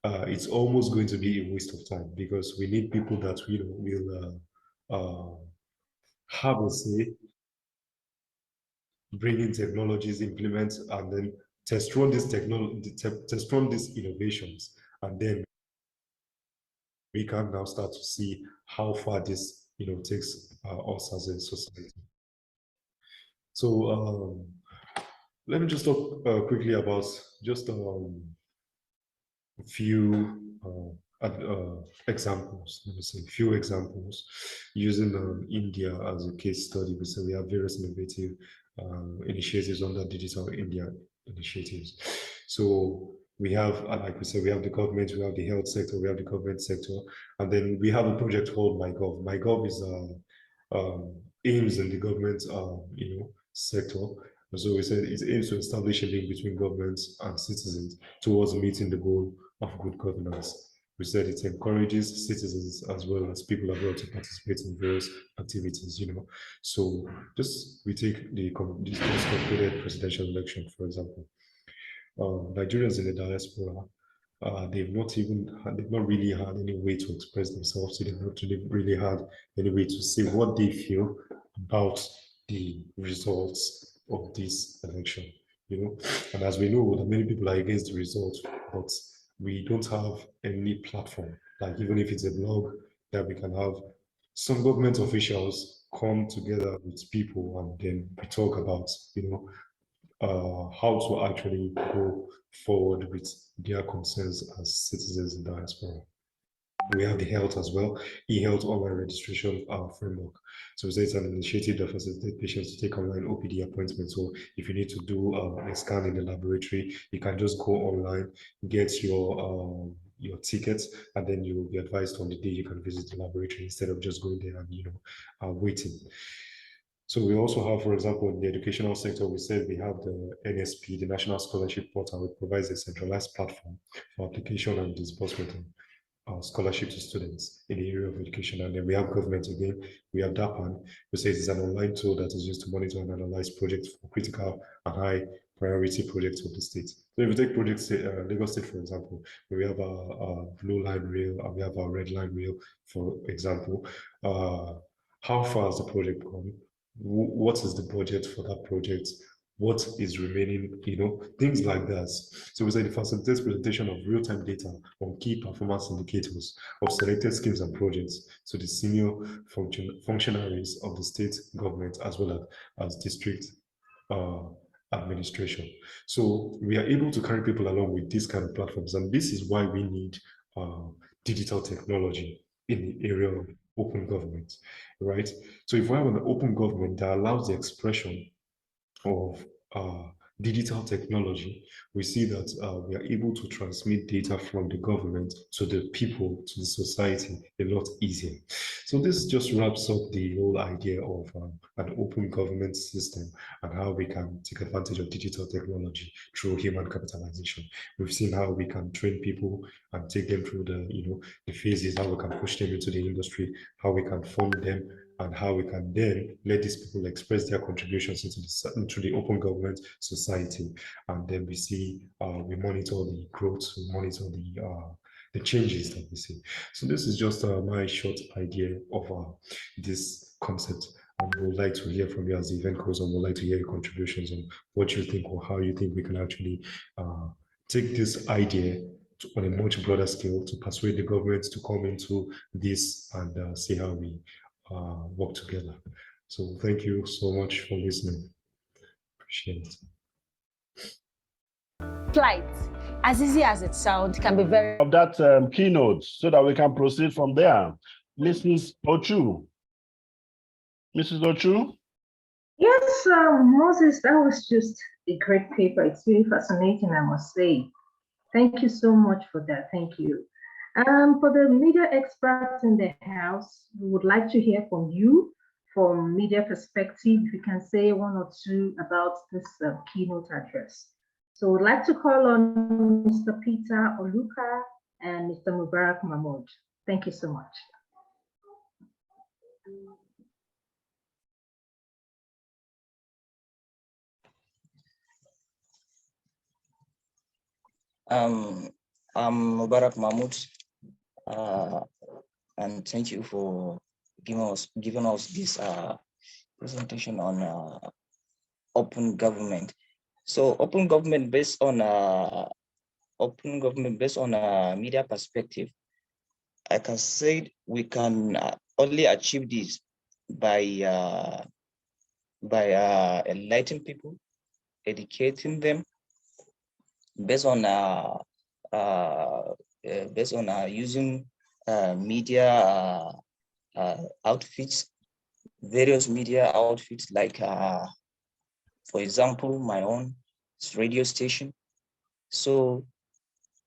it's almost going to be a waste of time, because we need people that will have a say, bring in technologies, implement, and then test run these innovations, and then we can now start to see how far this, takes us as a society. So let me just talk quickly about just a few examples. Let me say a few examples using India as a case study. So we have various innovative initiatives under Digital India initiatives. So we have, like we said, we have the government, we have the health sector, we have the government sector, and then we have a project called MyGov. MyGov is aims in the government, sector. So we said it aims to establish a link between governments and citizens towards meeting the goal of good governance. We said it encourages citizens as well as people abroad to participate in various activities, So just we take this just concluded presidential election, for example. Nigerians in the diaspora, they've not really had any way to express themselves. So they've not really had any way to say what they feel about the results of this election, And as we know, that many people are against the results, but we don't have any platform, like even if it's a blog, that we can have some government officials come together with people and then we talk about, how to actually go forward with their concerns as citizens in diaspora. We have the health as well, e-health online registration framework. So it's an initiative that facilitates patients to take online OPD appointments. So if you need to do a scan in the laboratory, you can just go online, get your tickets, and then you will be advised on the day you can visit the laboratory instead of just going there and waiting. So we also have, for example, in the educational sector, we said we have the NSP, the National Scholarship Portal, which provides a centralized platform for application and disbursement of scholarship to students in the area of education. And then we have government again, we have DAPAN, which says it's an online tool that is used to monitor and analyze projects for critical and high priority projects of the state. So if you take projects, Lagos State, for example, we have a blue line rail and we have a red line rail, for example. How far has the project gone? What is the budget for that project? What is remaining, things like that. So we say it facilitates presentation of real-time data on key performance indicators of selected schemes and projects to the senior functionaries of the state government as well as district administration. So we are able to carry people along with these kind of platforms, and this is why we need digital technology in the area of open government, right? So if we have an open government that allows the expression of digital technology, we see that we are able to transmit data from the government to the people, to the society, a lot easier. So this just wraps up the whole idea of an open government system and how we can take advantage of digital technology through human capitalization. We've seen how we can train people and take them through the phases, how we can push them into the industry, how we can fund them, and how we can then let these people express their contributions into the open government society. And then we see, we monitor the growth, we monitor the changes that we see. So this is just my short idea of this concept. And we would like to hear from you as the event goes on. We'd like to hear your contributions on what you think or how you think we can actually take this idea on a much broader scale to persuade the government to come into this and see how we work together. So thank you so much for listening. Appreciate it. Flight, as easy as it sounds, can be very of that keynote so that we can proceed from there. Mrs. Ochu. Mrs. Ochu? Yes, Moses, that was just a great paper. It's really fascinating, I must say. Thank you so much for that. Thank you. For the media experts in the house, we would like to hear from you from media perspective. If you can say one or two about this keynote address. So we'd like to call on Mr. Peter Oluka and Mr. Mubarak Mahmoud. Thank you so much. I'm Mubarak Mahmoud, and thank you for giving us this presentation on open government. So open government based on media perspective. I can say we can only achieve this by enlightening people, educating them based on using media outfits, various media outfits, like for example, my own radio station. So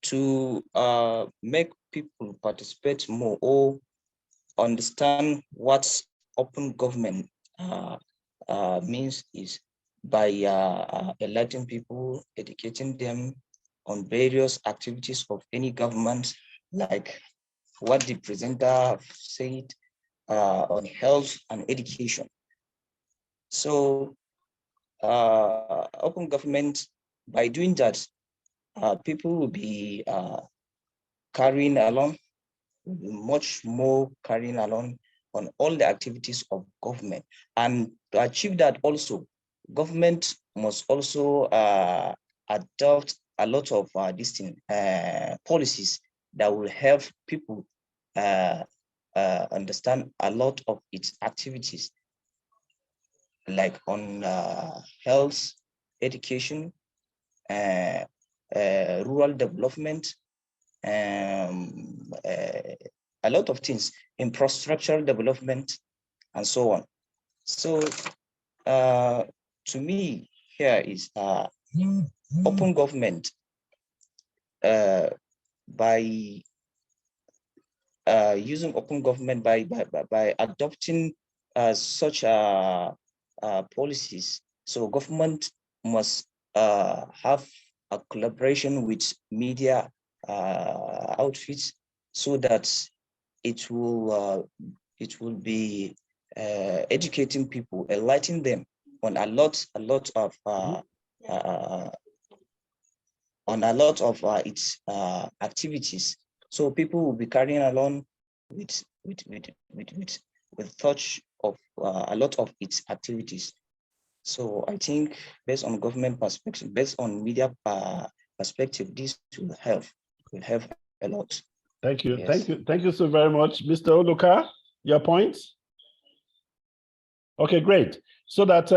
to make people participate more or understand what open government means is by enlightening people, educating them on various activities of any government, like what the presenter said on health and education. So open government, by doing that, people will be carrying along, much more carrying along on all the activities of government. And to achieve that also, government must also adopt a lot of policies that will help people understand a lot of its activities, like on health, education, rural development, a lot of things, infrastructural development, and so on. So to me, here is open government. By using open government, by adopting such policies, so government must have a collaboration with media outfits, so that it will be educating people, enlightening them on a lot of its activities. So people will be carrying along with touch of a lot of its activities. So I think, based on government perspective, based on media perspective, this will help a lot. Thank you. Yes. Thank you so very much. Mr. Oluka, your points? Okay, great. So that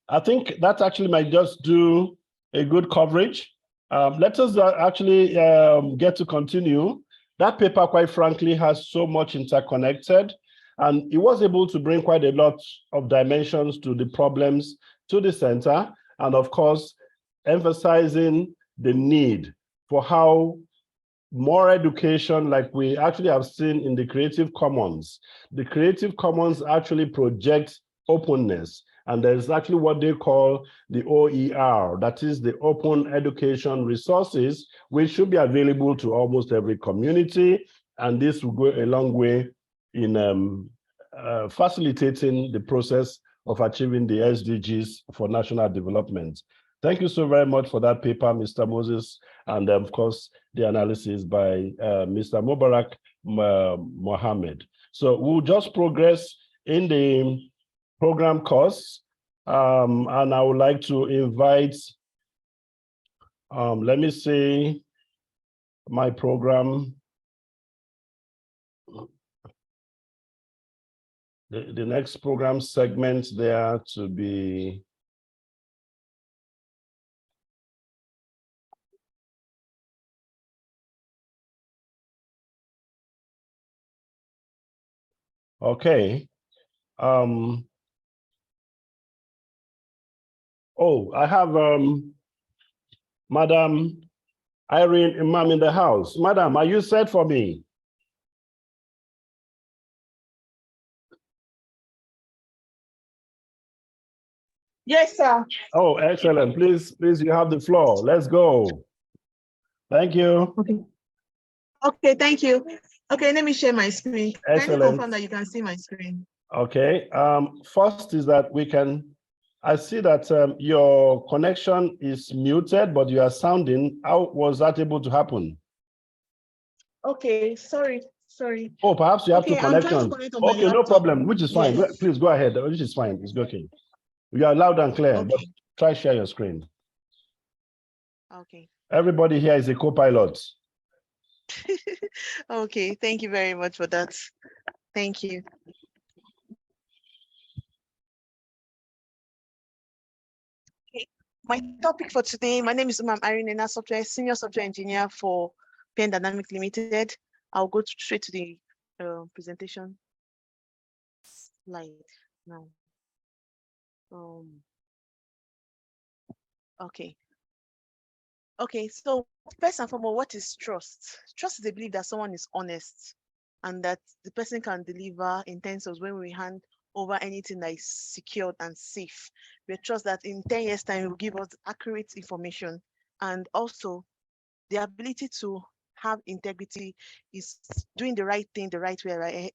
I think that actually might just do a good coverage. Let us actually get to continue. That paper, quite frankly, has so much interconnected, and it was able to bring quite a lot of dimensions to the problems to the center, and of course, emphasizing the need for how more education, like we actually have seen in the Creative Commons. The Creative Commons actually projects openness, and there's actually what they call the OER, that is the open education resources, which should be available to almost every community, and this will go a long way in facilitating the process of achieving the SDGs for national development. Thank you so very much for that paper, Mr. Moses, and of course, the analysis by Mr. Mubarak Mohammed. So we'll just progress in the program course, and I would like to invite, let me see my program. The next program segment there to be okay. Oh, I have Madam Irene Imam in the house. Madam, are you set for me? Yes, sir. Oh, excellent. Please, you have the floor. Let's go. Thank you. Okay. Okay, thank you. Okay, let me share my screen. Excellent. Kindly confirm that you can see my screen. Okay. First is that I see that your connection is muted, but you are sounding. How was that able to happen? Okay, sorry. Oh, perhaps you have two connections. Okay, no problem, which is fine. Yes. Please go ahead, which is fine. It's okay. You are loud and clear, but try share your screen. Okay. Everybody here is a co-pilot. Okay, thank you very much for that. Thank you. Okay, my topic for today, my name is Irene, Senior Software Engineer for Pen Dynamic Limited. I'll go straight to the presentation slide now. Okay. Okay, so first and foremost, what is trust? Trust is the belief that someone is honest and that the person can deliver in terms of when we hand over anything that is secured and safe. We trust that in 10 years' time, it will give us accurate information, and also the ability to have integrity is doing the right thing the right way, right?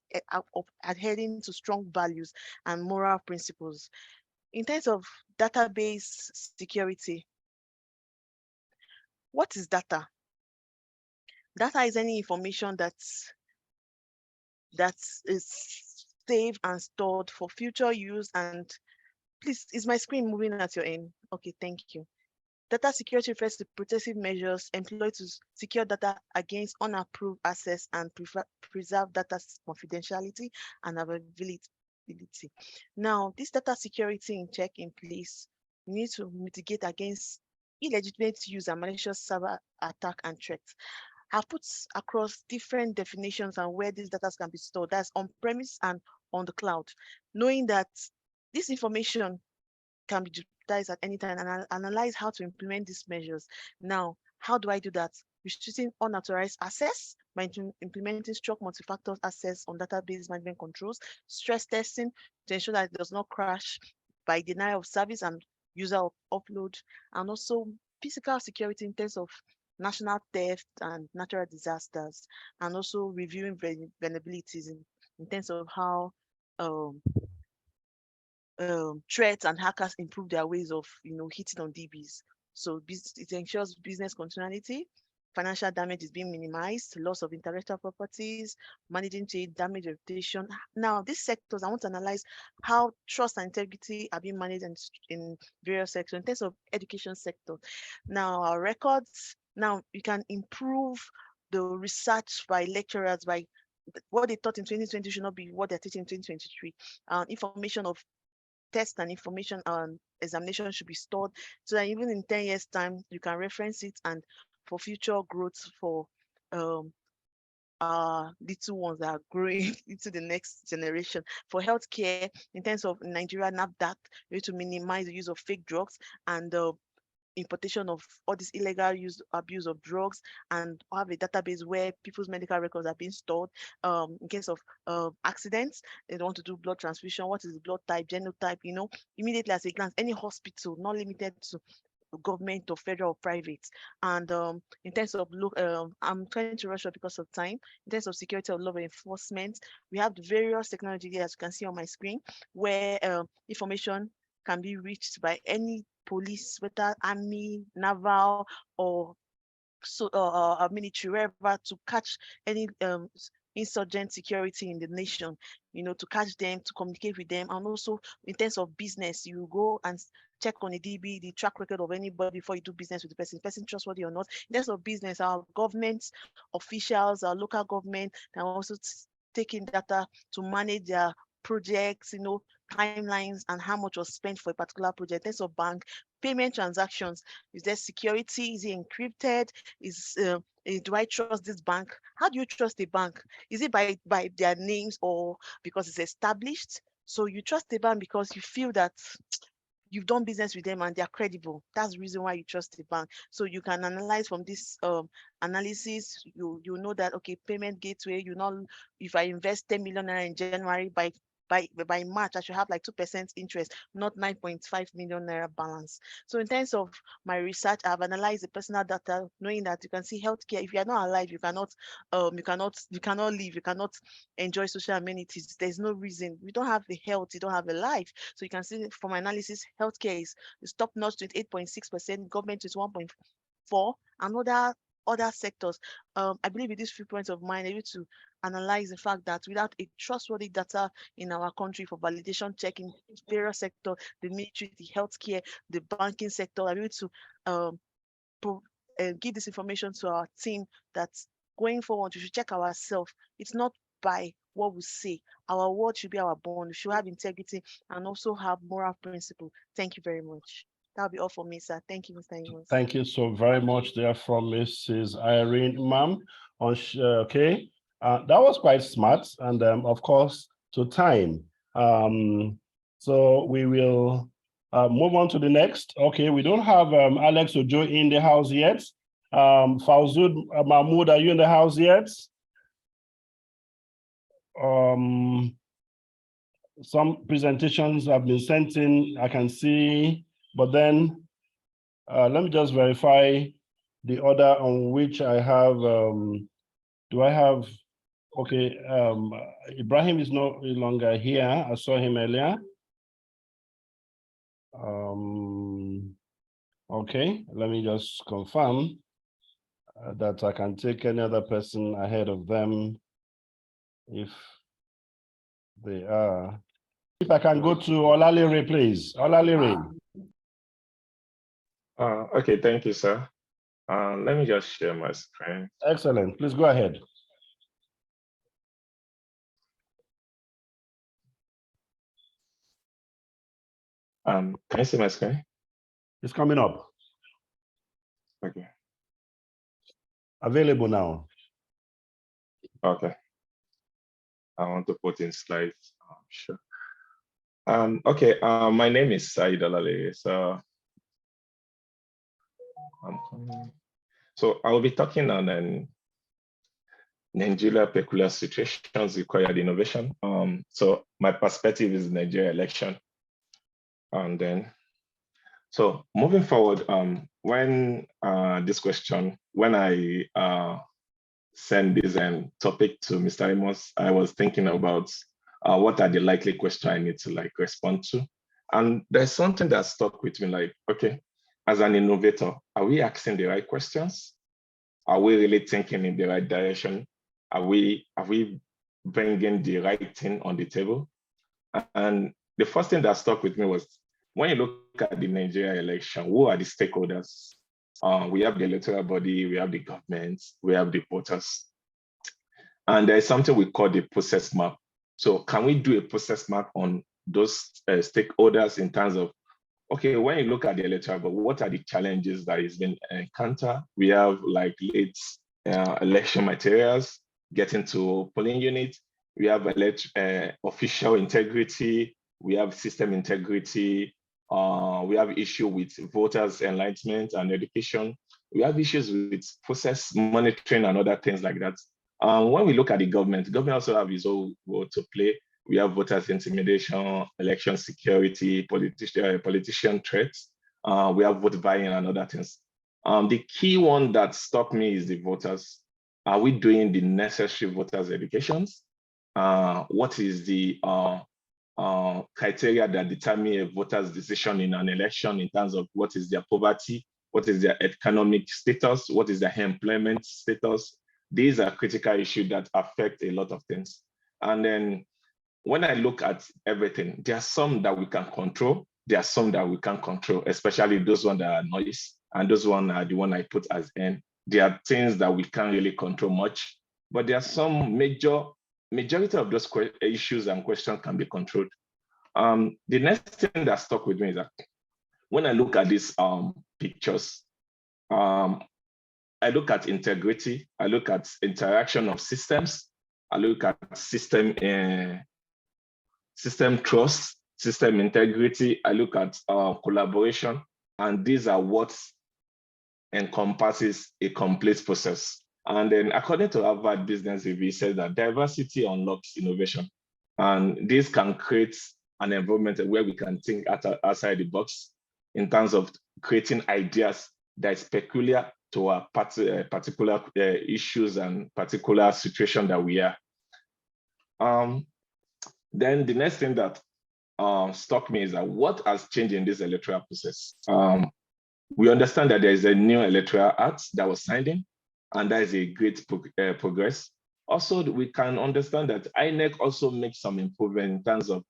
Adhering to strong values and moral principles. In terms of database security, what is data? Data is any information that is saved and stored for future use. And please, is my screen moving at your end? Okay, thank you. Data security refers to protective measures employed to secure data against unapproved access and preserve data's confidentiality and availability. Now, this data security in check in place, we need to mitigate against illegitimate use and malicious cyber attack and threats. I've put across different definitions and where these data can be stored. That's on premise and on the cloud, knowing that this information can be digitized at any time, and I'll analyze how to implement these measures. Now, how do I do that? Restricting unauthorized access by implementing strong multi-factor access on database management controls, stress testing to ensure that it does not crash by denial of service and user upload, and also physical security in terms of national theft and natural disasters, and also reviewing vulnerabilities in terms of how threats and hackers improve their ways of hitting on DBs. So it ensures business continuity, financial damage is being minimized, loss of intellectual properties, managing trade, damage reputation. Now, these sectors, I want to analyze how trust and integrity are being managed in various sectors. In terms of education sector, now our records, now you can improve the research by lecturers, by what they taught in 2020 should not be what they're teaching in 2023. Information of test and information on examination should be stored so that even in 10 years time you can reference it, and for future growth for little ones that are growing into the next generation. For healthcare, in terms of Nigeria NAFDAC, we need to minimize the use of fake drugs and importation of all this illegal abuse of drugs, and have a database where people's medical records are being stored. In case of accidents, they want to do blood transfusion, what is the blood type, genotype, immediately as a glance, any hospital, not limited to government or federal or private. And in terms of I'm trying to rush up because of time. In terms of security of law enforcement, we have the various technology, as you can see on my screen, where information can be reached by any police, whether army, naval, or military, wherever, to catch any insurgent security in the nation, to catch them, to communicate with them. And also in terms of business, you go and check on the DB, the track record of anybody before you do business with the person trustworthy or not. In terms of business, our government officials, our local government can also take in data to manage their projects, timelines, and how much was spent for a particular project. In terms of bank payment transactions, is there security? Is it encrypted? Do I trust this bank? How do you trust a bank? Is it by their names or because it's established? So you trust a bank because you feel that you've done business with them and they're credible. That's the reason why you trust the bank. So you can analyze from this analysis, you know that, okay, payment gateway, if I invest 10 million naira in January, by March, I should have like 2% interest, not 9.5 million naira balance. So in terms of my research, I've analyzed the personal data, knowing that you can see healthcare. If you are not alive, you cannot live, you cannot enjoy social amenities. There's no reason. You don't have the health, you don't have a life. So you can see from my analysis, healthcare is top notch 28.6%, government is 1.4%, and other sectors. I believe with these few points of mine, able to analyze the fact that without a trustworthy data in our country for validation checking various sectors, the military, the healthcare, the banking sector, I'm able to give this information to our team that going forward, we should check ourselves. It's not by what we say. Our word should be our bond. We should have integrity and also have moral principle. Thank you very much. That'll be all for me, sir. Thank you, Mr. Amos. Thank you so very much there from Mrs. Irene, ma'am. Okay, that was quite smart, and of course, to time. So we will move on to the next. Okay, we don't have Alex Ojo in the house yet. Fawzud Mahmoud, are you in the house yet? Some presentations have been sent in, I can see, but then let me just verify the order on which I have. Do I have? Okay, Ibrahim is no longer here. I saw him earlier. Okay, let me just confirm that I can take any other person ahead of them if they are. If I can go to Olalere, please. Olalere. Okay, thank you, sir. Let me just share my screen. Excellent. Please go ahead. Can you see my screen? It's coming up. Okay. Available now. Okay. I want to put in slides. Sure. Okay. My name is Said Alale. So I will be talking on Nigeria peculiar situations required innovation. So my perspective is Nigeria election. And then, so moving forward, when this question, when I send this topic to Mr. Amos, I was thinking about what are the likely questions I need to respond to. And there's something that stuck with me, okay, as an innovator, are we asking the right questions? Are we really thinking in the right direction? Are we bringing the right thing on the table? And the first thing that stuck with me was, when you look at the Nigeria election, who are the stakeholders? We have the electoral body, we have the government, we have the voters. And there's something we call the process map. So can we do a process map on those stakeholders in terms of, okay, when you look at the electoral body, what are the challenges that is being encountered? We have late election materials, getting to polling units. We have official integrity. We have system integrity. We have issue with voters' enlightenment and education. We have issues with process monitoring and other things like that. When we look at the government also have its own role to play. We have voters' intimidation, election security, politician threats. We have vote buying and other things. The key one that struck me is the voters. Are we doing the necessary voters' educations? What is the criteria that determine a voter's decision in an election in terms of what is their poverty, what is their economic status, what is their employment status? These are critical issues that affect a lot of things. And then when I look at everything, there are some that we can control, there are some that we can't control, especially those ones that are noise, and those ones are the one I put as N. There are things that we can't really control much, but there are some majority of those issues and questions can be controlled. The next thing that stuck with me is that when I look at these pictures, I look at integrity, I look at interaction of systems, I look at system trust, system integrity, I look at collaboration, and these are what encompasses a complete process. And then according to Harvard Business Review, it says that diversity unlocks innovation. And this can create an environment where we can think outside the box in terms of creating ideas that is peculiar to our particular issues and particular situation that we are. Then the next thing that struck me is that what has changed in this electoral process? We understand that there is a new electoral act that was signed in, and that is a great progress. Also, we can understand that INEC also makes some improvement in terms of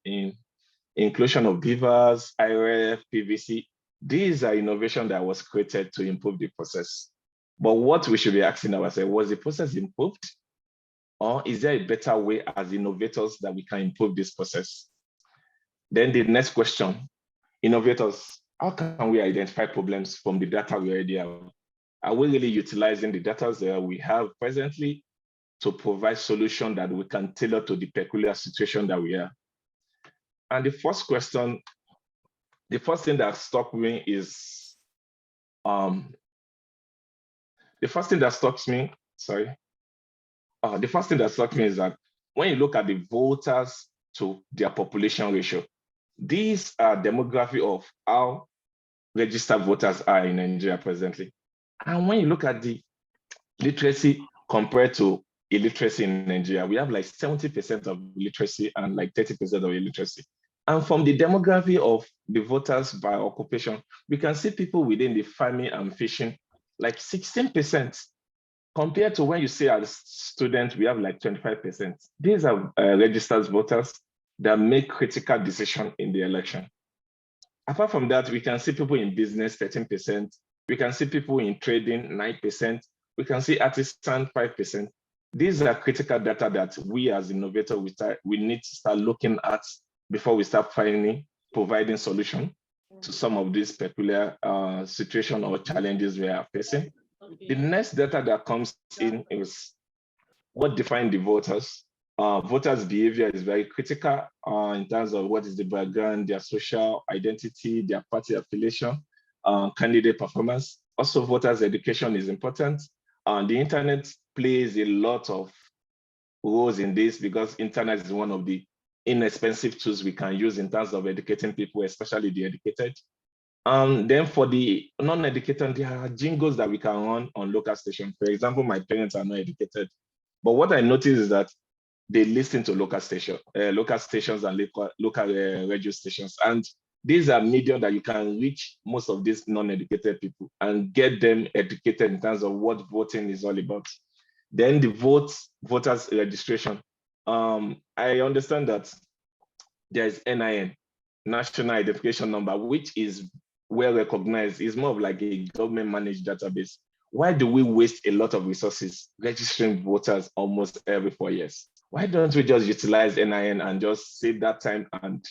inclusion of beavers, IRF, PVC. These are innovation that was created to improve the process. But what we should be asking ourselves, was the process improved? Or is there a better way as innovators that we can improve this process? Then the next question, innovators, how can we identify problems from the data we already have? Are we really utilizing the data that we have presently to provide solutions that we can tailor to the peculiar situation that we are? And the first question, the first thing that struck me is, the first thing that struck me is that when you look at the voters to their population ratio, these are demography of how registered voters are in Nigeria presently. And when you look at the literacy compared to illiteracy in Nigeria, we have like 70% of literacy and like 30% of illiteracy. And from the demography of the voters by occupation, we can see people within the farming and fishing, like 16%, compared to when you say as students, we have like 25%. These are registered voters that make critical decisions in the election. Apart from that, we can see people in business, 13%. We can see people in trading, 9%. We can see artisan, 5%. These are critical data that we as innovators, we need to start looking at before we start providing solution to some of these peculiar situations or challenges we are facing. The next data that comes in is what defines the voters. Voters' behavior is very critical in terms of what is the background, their social identity, their party affiliation, candidate performance. Also, voters' education is important. The internet plays a lot of roles in this because internet is one of the inexpensive tools we can use in terms of educating people, especially the educated. Then for the non-educated, there are jingles that we can run on local stations. For example, my parents are not educated, but what I noticed is that they listen to local stations and local radio stations. And these are medium that you can reach most of these non-educated people and get them educated in terms of what voting is all about. Then the voters registration. I understand that there is NIN, National Identification Number, which is well recognized. It's more of like a government managed database. Why do we waste a lot of resources registering voters almost every 4 years? Why don't we just utilize NIN and just save that time and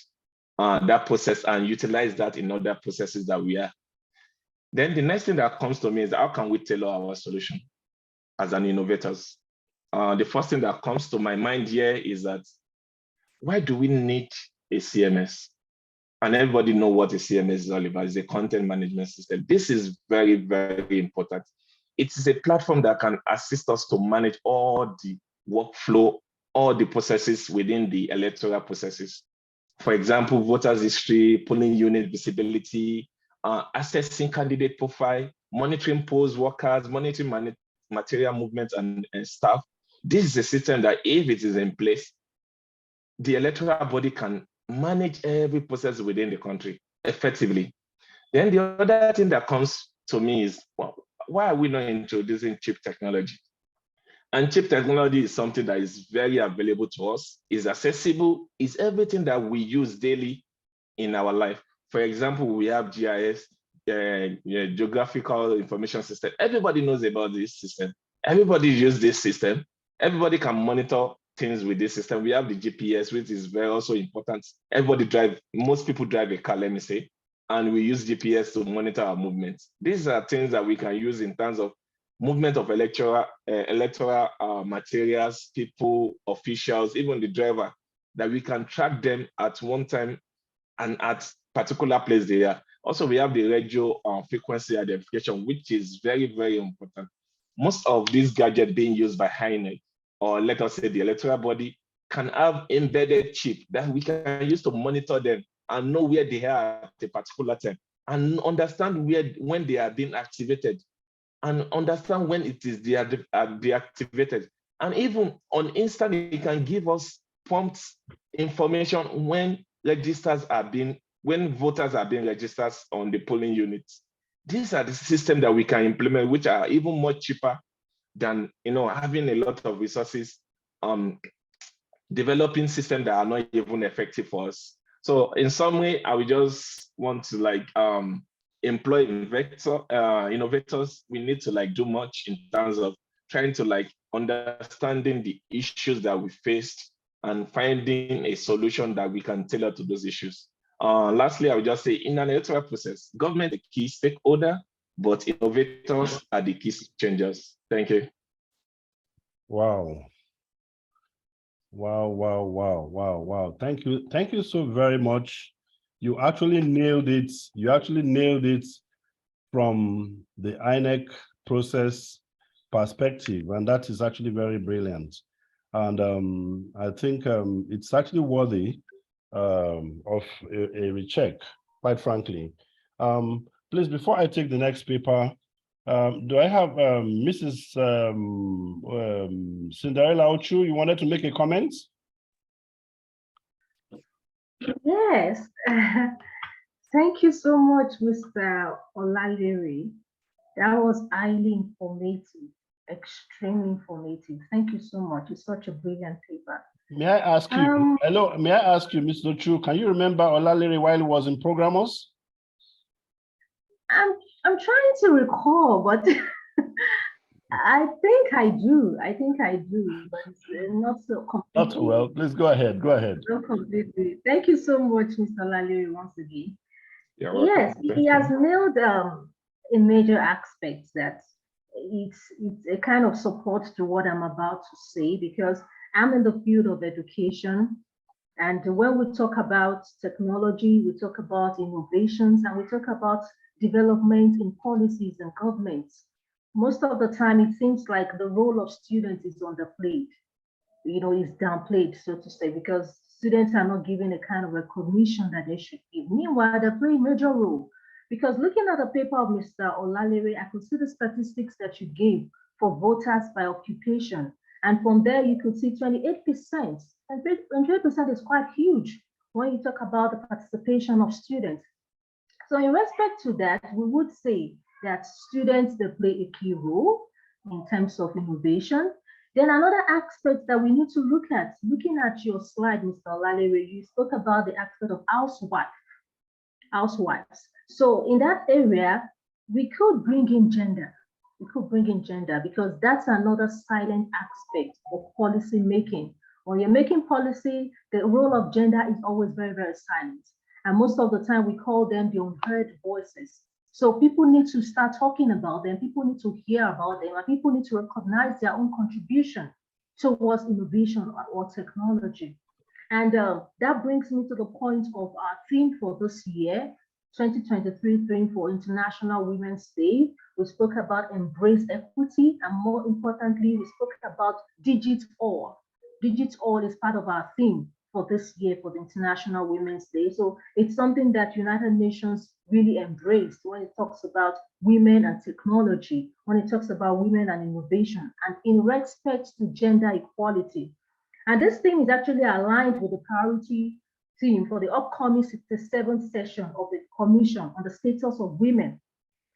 that process and utilize that in other processes that we are? Then the next thing that comes to me is how can we tailor our solution as an innovators? The first thing that comes to my mind here is that why do we need a CMS? And everybody know what a CMS is all about. It's a content management system. This is very, very important. It is a platform that can assist us to manage all the workflow, all the processes within the electoral processes. For example, voters history, polling unit visibility, assessing candidate profile, monitoring polls workers, monitoring material movements and staff. This is a system that if it is in place, the electoral body can manage every process within the country effectively. Then the other thing that comes to me is, well, why are we not introducing cheap technology? And cheap technology is something that is very available to us, is accessible, is everything that we use daily in our life. For example, we have GIS, Geographical Information System. Everybody knows about this system. Everybody uses this system. Everybody can monitor things with this system. We have the GPS, which is very also important. Most people drive a car, let me say, and we use GPS to monitor our movements. These are things that we can use in terms of movement of electoral materials, people, officials, even the driver, that we can track them at one time and at particular place they are. Also, we have the radio frequency identification, which is very, very important. Most of these gadgets being used by HINEC, or let us say the electoral body, can have embedded chip that we can use to monitor them and know where they are at a particular time and understand when they are being activated and understand when it is deactivated. And even on instant, it can give us prompt information when voters are being registered on the polling units. These are the systems that we can implement, which are even more cheaper than having a lot of resources, developing systems that are not even effective for us. So in summary, I would just want to employ innovators, we need to like do much in terms of trying to like understanding the issues that we faced and finding a solution that we can tailor to those issues. Lastly, I would just say in an electoral process, government is the key stakeholder, but innovators are the key changers. Thank you. Wow. Wow, wow, wow, wow, wow. Thank you. Thank you so very much. You actually nailed it. You actually nailed it from the INEC process perspective, and that is actually very brilliant. And I think it's actually worthy of a recheck, quite frankly. Please, before I take the next paper, do I have Mrs. Cinderella Ochu? You wanted to make a comment? Yes. Thank you so much, Mr. Olalere. That was highly informative, extremely informative. Thank you so much. It's such a brilliant paper. May I ask you, hello, may I ask you, Ms. Ochu, can you remember Olalere while he was in Programmers? I'm trying to recall, but I think I do. But it's not so completely. Not well. Please go ahead. Go ahead. Not completely. Thank you so much, Mr. Olalere, once again. Yes, he has nailed a major aspect that it's a kind of support to what I'm about to say, because I'm in the field of education. And when we talk about technology, we talk about innovations, and we talk about development in policies and governments. Most of the time, it seems like the role of students is underplayed, is downplayed, so to say, because students are not given a kind of recognition that they should give. Meanwhile, they play a major role. Because looking at the paper of Mr. Olalere, I could see the statistics that you gave for voters by occupation. And from there, you could see 28%. And 28% is quite huge when you talk about the participation of students. So in respect to that, we would say that students, they play a key role in terms of innovation. Then another aspect that we need to look at, looking at your slide, Mr. Olalere, you spoke about the aspect of housewives. So in that area, we could bring in gender. Because that's another silent aspect of policy making. When you're making policy, the role of gender is always very, very silent. And most of the time we call them the unheard voices. So people need to start talking about them, people need to hear about them, and people need to recognize their own contribution towards innovation or technology. And that brings me to the point of our theme for this year, 2023 theme for International Women's Day. We spoke about embrace equity, and more importantly, we spoke about Digit-All. Digit-All is part of our theme for this year for the International Women's Day. So it's something that United Nations really embraced when it talks about women and technology, when it talks about women and innovation, and in respect to gender equality. And this theme is actually aligned with the priority theme for the upcoming 67th session of the Commission on the Status of Women.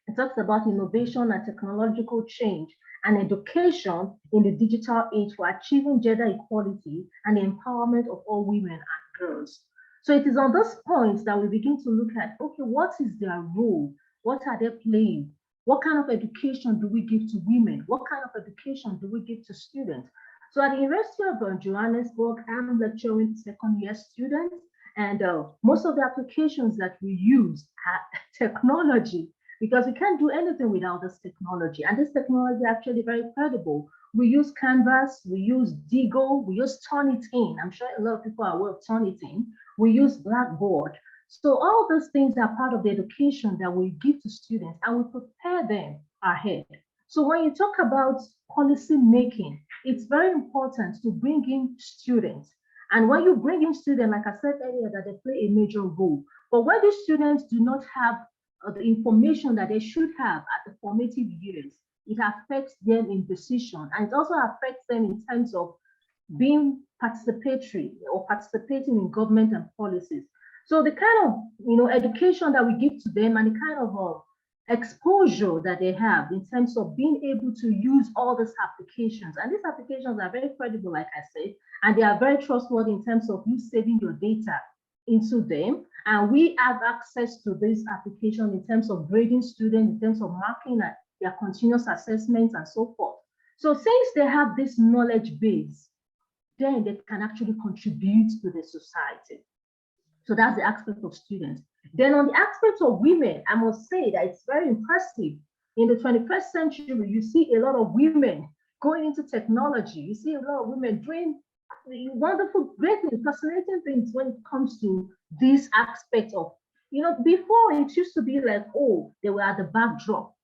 It talks about innovation and technological change and education in the digital age for achieving gender equality and the empowerment of all women and girls. So it is on those points that we begin to look at, okay, what is their role? What are they playing? What kind of education do we give to women? What kind of education do we give to students? So at the University of Johannesburg, I'm lecturing second-year students, and most of the applications that we use are technology, because we can't do anything without this technology. And this technology is actually very credible. We use Canvas, we use Digo, we use Turnitin. I'm sure a lot of people are aware of Turnitin. We use Blackboard. So all those things are part of the education that we give to students, and we prepare them ahead. So when you talk about policy making, it's very important to bring in students. And when you bring in students, like I said earlier, that they play a major role. But when these students do not have the information that they should have at the formative years, it affects them in decision, and it also affects them in terms of being participatory or participating in government and policies. So the kind of education that we give to them and the kind of exposure that they have in terms of being able to use all these applications, and these applications are very credible, like I said, and they are very trustworthy in terms of you saving your data into them, and we have access to this application in terms of grading students, in terms of marking their continuous assessments and so forth. So since they have this knowledge base, then they can actually contribute to the society. So that's the aspect of students. Then on the aspect of women, I must say that it's very impressive. In the 21st century, you see a lot of women going into technology. You see a lot of women doing wonderful, great, fascinating things when it comes to this aspect of, before it used to be like, oh, they were at the backdrop.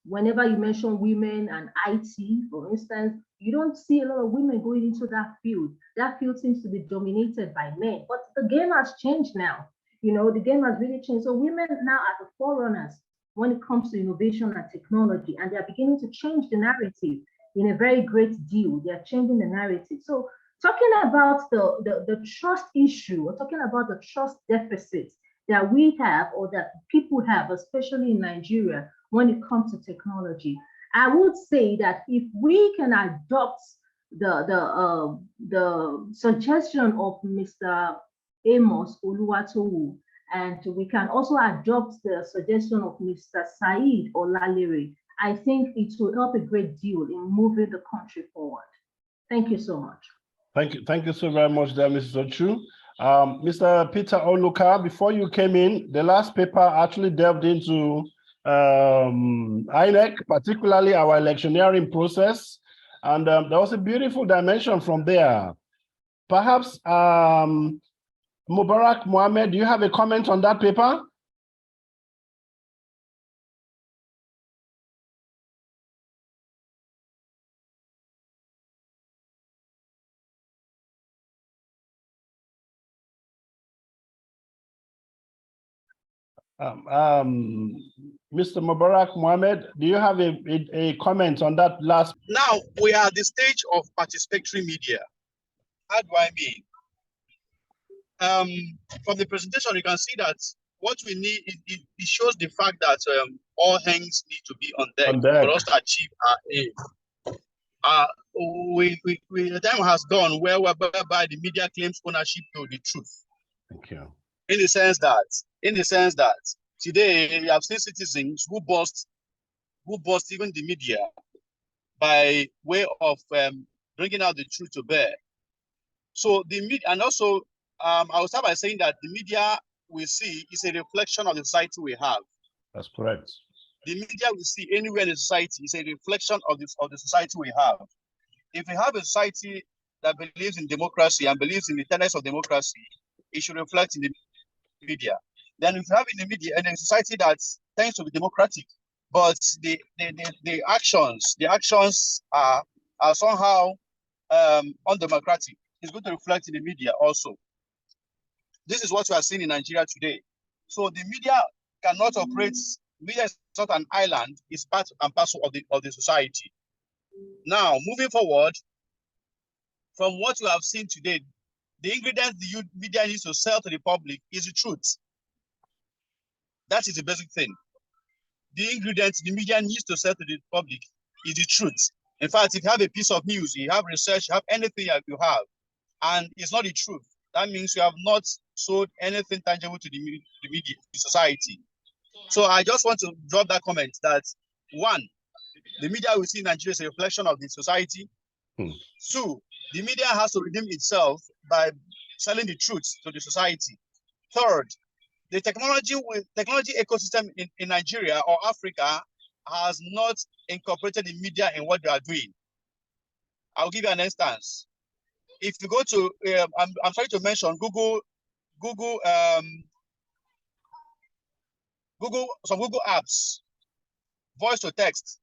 Whenever you mention women and IT, for instance, you don't see a lot of women going into that field. That field seems to be dominated by men, but the game has changed now. The game has really changed. So women now are the forerunners when it comes to innovation and technology, and they're beginning to change the narrative in a very great deal. They're changing the narrative. So talking about the trust issue, or talking about the trust deficit that we have, or that people have, especially in Nigeria, when it comes to technology, I would say that if we can adopt the suggestion of Mr. Amos Oluwatowu, and we can also adopt the suggestion of Mr. Said Olalere, I think it will help a great deal in moving the country forward. Thank you so much. Thank you so very much there, Mrs. Ochu. Mr. Peter Oluka, before you came in, the last paper actually delved into INEC, particularly our electioneering process. And there was a beautiful dimension from there. Perhaps Mubarak Mohammed, do you have a comment on that paper? Mr. Mubarak Mohammed, do you have a comment on that last? Now we are at the stage of participatory media. How do I mean? From the presentation, you can see that what we need, it shows the fact that all hands need to be on deck for us to achieve our aim. The time has gone whereby the media claims ownership to the truth. Thank you. In the sense that today we have seen citizens who bust even the media by way of bringing out the truth to bear. So the media, and also I will start by saying that the media we see is a reflection of the society we have. That's correct. The media we see anywhere in the society is a reflection of the society we have. If we have a society that believes in democracy and believes in the tenets of democracy, it should reflect in the media. Then if you have in the media and a society that tends to be democratic, but the actions are somehow undemocratic, it's going to reflect in the media also. This is what we are seeing in Nigeria today. So the media cannot operate. Media is not an island; it's part and parcel of the society. Now, moving forward, from what you have seen today, the ingredients the media needs to sell to the public is the truth. That is the basic thing. The ingredients the media needs to sell to the public is the truth. In fact, if you have a piece of news, you have research, you have anything you have, and it's not the truth, that means you have not sold anything tangible to the media, the society. So I just want to drop that comment that, one, the media we see in Nigeria is a reflection of the society. Two, the media has to redeem itself by selling the truth to the society. Third, the technology ecosystem in Nigeria or Africa has not incorporated the media in what they are doing. I'll give you an instance. If you go to, I'm trying to mention Google apps, voice to text.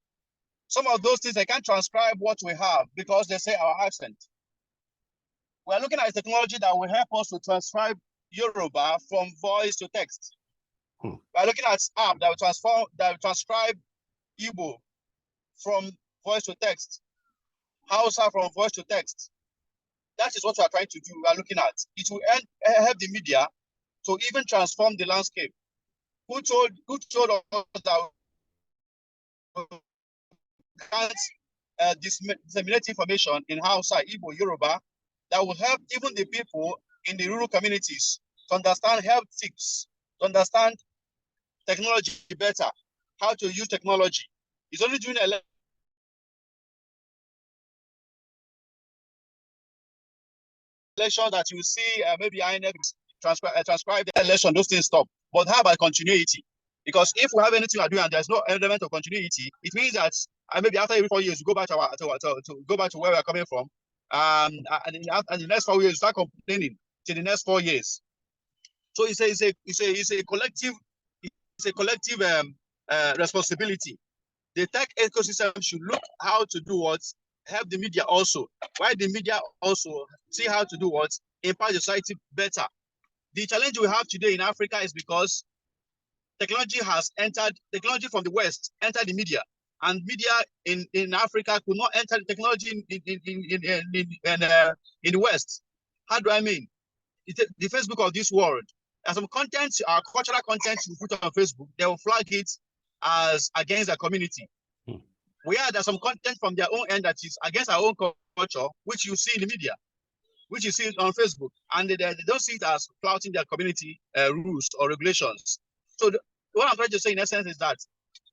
Some of those things, they can't transcribe what we have because they say our accent. We're looking at a technology that will help us to transcribe Yoruba from voice to text. We're looking at app that will transcribe Igbo from voice to text, Hausa from voice to text. That is what we are trying to do. We are looking at. It will help the media to even transform the landscape. Who told us that we can't disseminate information in Hausa, Igbo, Yoruba that will help even the people in the rural communities to understand health tips, to understand technology better, how to use technology. It's only during election that you see maybe INEC transcribe the election, those things stop. But how about continuity? Because if we have anything to do and there's no element of continuity, it means that maybe after every 4 years, we go back to go back to where we're coming from. And in the next 4 years, start complaining till the next 4 years. So it's a collective responsibility. The tech ecosystem should look how to do what, help the media also. Why the media also see how to do what, impact society better. The challenge we have today in Africa is because technology from the West entered the media, and media in Africa could not enter the technology in the West. How do I mean? The Facebook of this world. There's some content, our cultural content we put on Facebook, they will flag it as against the community. There's some content from their own end that is against our own culture, which you see in the media, which you see on Facebook, and they don't see it as flouting their community rules or regulations. So what I'm trying to say in essence is that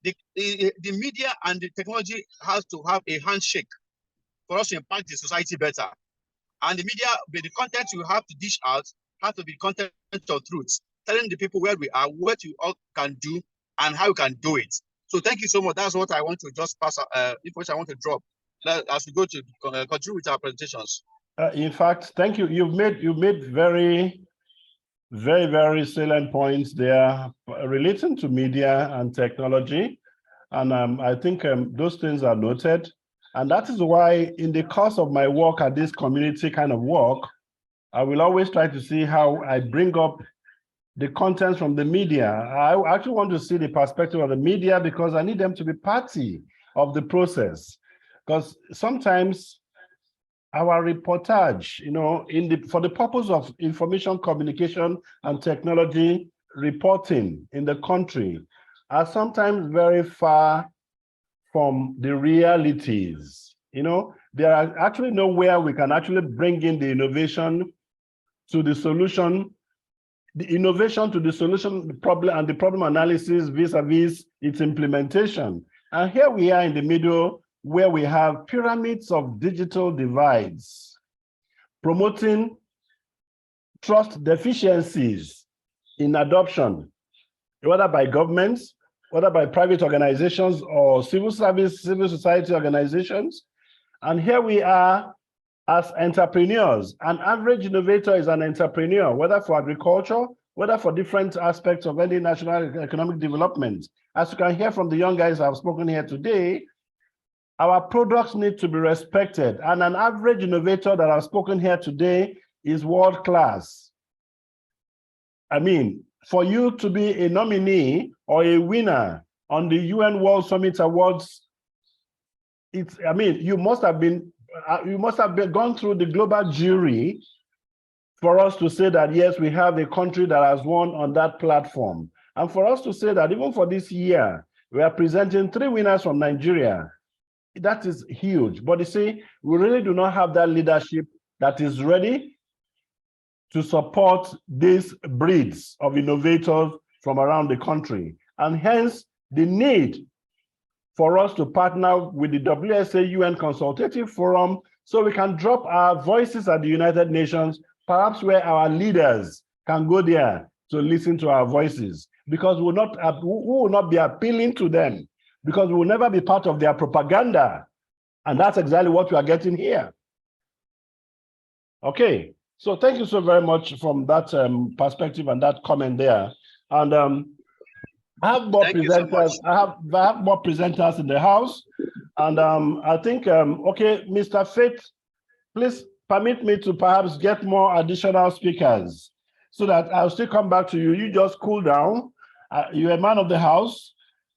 the media and the technology has to have a handshake for us to impact the society better. And the media, with the content you have to dish out, have to be content of truth, telling the people where we are, what you all can do, and how you can do it. So thank you so much. That's what I want to just pass, information I want to drop as we go to continue with our presentations. In fact, thank you. You've made very, very, very salient points there relating to media and technology. And I think those things are noted. And that is why in the course of my work at this community kind of work, I will always try to see how I bring up the contents from the media. I actually want to see the perspective of the media because I need them to be party of the process. Because sometimes our reportage, for the purpose of information communication and technology reporting in the country are sometimes very far from the realities. There are actually nowhere we can actually bring in the innovation to the solution, the innovation to the solution, the problem and the problem analysis vis-a-vis its implementation. And here we are in the middle where we have pyramids of digital divides, promoting trust deficiencies in adoption, whether by governments, whether by private organizations or civil society organizations. And here we are as entrepreneurs. An average innovator is an entrepreneur, whether for agriculture, whether for different aspects of any national economic development. As you can hear from the young guys who have spoken here today, our products need to be respected. And an average innovator that has spoken here today is world class. I mean, for you to be a nominee or a winner on the UN World Summit Awards, you must have gone through the global jury for us to say that, yes, we have a country that has won on that platform. And for us to say that even for this year, we are presenting 3 winners from Nigeria. That is huge. But you see, we really do not have that leadership that is ready to support these breeds of innovators from around the country. And hence the need for us to partner with the WSA UN Consultative Forum so we can drop our voices at the United Nations, perhaps where our leaders can go there to listen to our voices, because we will not be appealing to them, because we will never be part of their propaganda. And that's exactly what we are getting here. Okay. So thank you so very much from that perspective and that comment there. And I have more presenters. I have more presenters in the house, and I think okay, Mr. Faith, please permit me to perhaps get more additional speakers, so that I'll still come back to you. You just cool down. You're a man of the house.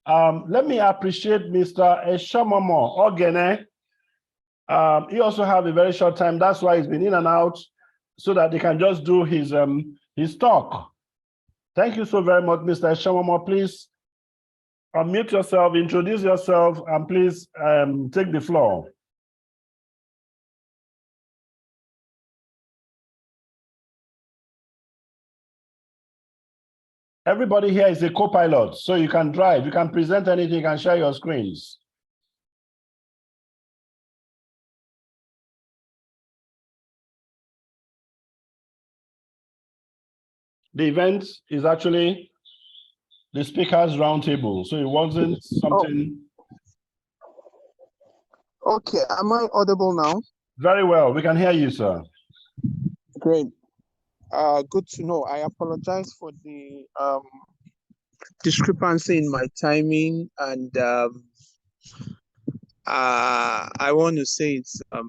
Let me appreciate Mr. Eshamomo Ogene. He also have a very short time. That's why he's been in and out, so that he can just do his talk. Thank you so very much, Mr. Eshamomo. Please unmute yourself, introduce yourself, and please take the floor. Everybody here is a co-pilot, so you can drive, you can present anything, you can share your screens. The event is actually the speakers roundtable, so it wasn't something. Okay, am I audible now? Very well, we can hear you, sir. Great. Good to know. I apologize for the discrepancy in my timing, and I want to say it's a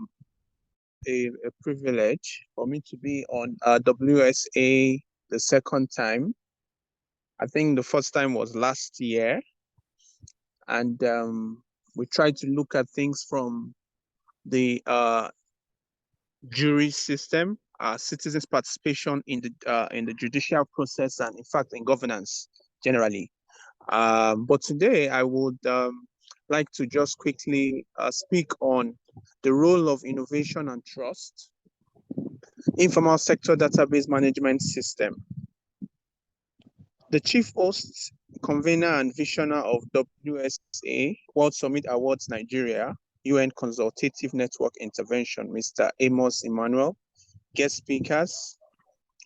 privilege for me to be on WSA the second time. I think the first time was last year, and we tried to look at things from the jury system, citizens' participation in the judicial process, and in fact in governance generally. But today I would like to just quickly speak on the role of innovation and trust, informal sector database management system. The chief host, convener, and visionary of WSA World Summit Awards Nigeria UN Consultative Network Intervention, Mr. Amos Emmanuel, guest speakers,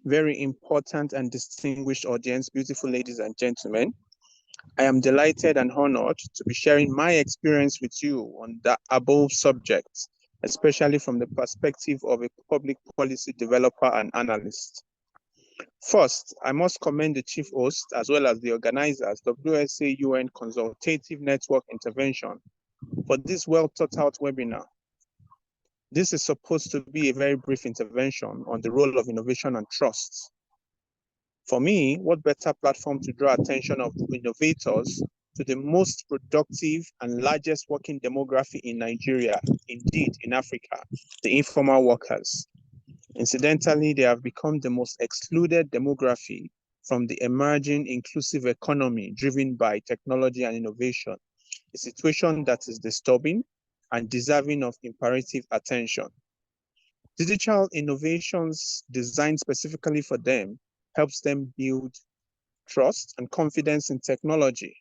very important and distinguished audience, beautiful ladies and gentlemen. I am delighted and honored to be sharing my experience with you on the above subjects, especially from the perspective of a public policy developer and analyst. First, I must commend the chief host as well as the organizers, WSA UN Consultative Network Intervention, for this well thought out webinar. This is supposed to be a very brief intervention on the role of innovation and trust. For me, what better platform to draw attention of innovators to the most productive and largest working demography in Nigeria, indeed in Africa, the informal workers. Incidentally, they have become the most excluded demography from the emerging inclusive economy driven by technology and innovation, a situation that is disturbing and deserving of imperative attention. Digital innovations designed specifically for them helps them build trust and confidence in technology,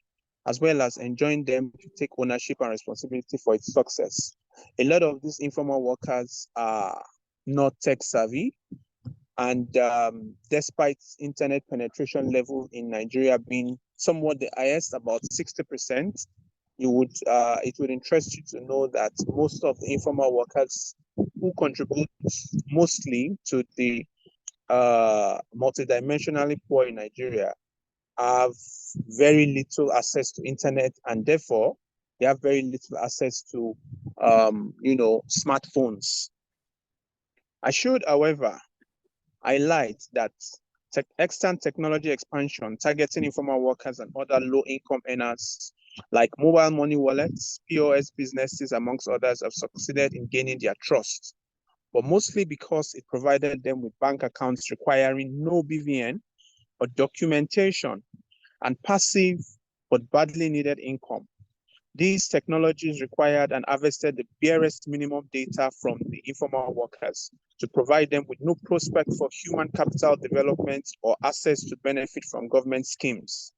as well as enjoying them to take ownership and responsibility for its success. A lot of these informal workers are not tech savvy, and despite internet penetration level in Nigeria being somewhat the highest, about 60%, it would interest you to know that most of the informal workers who contribute mostly to the multidimensionally poor in Nigeria have very little access to internet, and therefore they have very little access to smartphones. I should, however, highlight that extant technology expansion targeting informal workers and other low-income earners like mobile money wallets, POS businesses, amongst others, have succeeded in gaining their trust, but mostly because it provided them with bank accounts requiring no BVN or documentation and passive but badly needed income. These technologies required and harvested the barest minimum data from the informal workers to provide them with no prospect for human capital development or access to benefit from government schemes.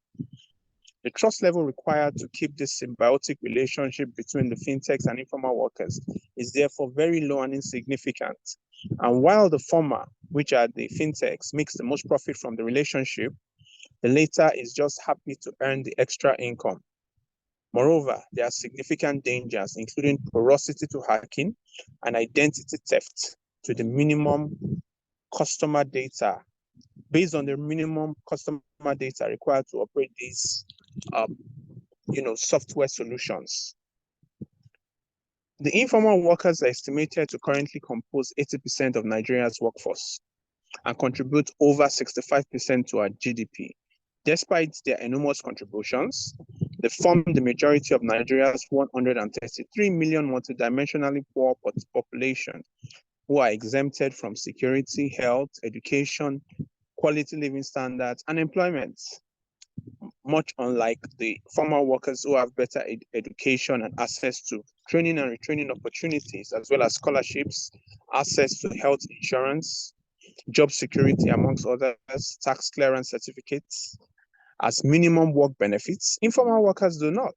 The trust level required to keep this symbiotic relationship between the fintechs and informal workers is therefore very low and insignificant. And while the former, which are the fintechs, makes the most profit from the relationship, the latter is just happy to earn the extra income. Moreover, there are significant dangers, including porosity to hacking and identity theft to the minimum customer data, based on the minimum customer data required to operate these software solutions. The informal workers are estimated to currently compose 80% of Nigeria's workforce and contribute over 65% to our GDP. Despite their enormous contributions, they form the majority of Nigeria's 133 million multidimensionally poor population who are exempted from security, health, education, quality living standards, and employment, much unlike the formal workers who have better education and access to training and retraining opportunities, as well as scholarships, access to health insurance, job security, amongst others, tax clearance certificates, as minimum work benefits, informal workers do not.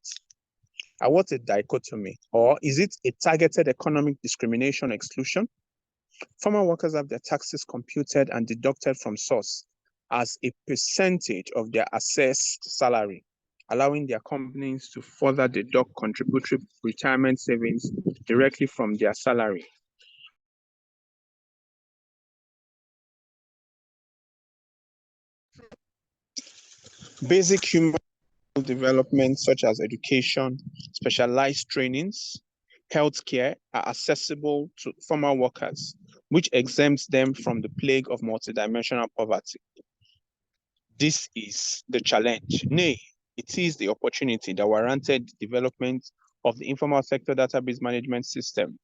What a dichotomy. Or is it a targeted economic discrimination exclusion? Formal workers have their taxes computed and deducted from source as a percentage of their assessed salary, allowing their companies to further deduct contributory retirement savings directly from their salary. Basic human development such as education, specialized trainings, healthcare are accessible to formal workers, which exempts them from the plague of multidimensional poverty. This is the challenge. Nay, it is the opportunity that warranted the development of the informal sector database management system,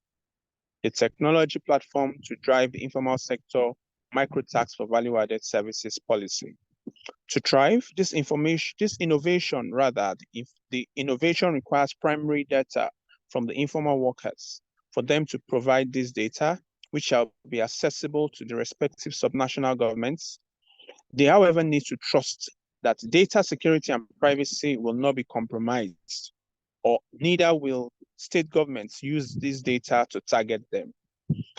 a technology platform to drive the informal sector micro-tax for value-added services policy. To thrive, the innovation requires primary data from the informal workers for them to provide this data, which shall be accessible to the respective subnational governments. They, however, need to trust that data security and privacy will not be compromised, or neither will state governments use this data to target them.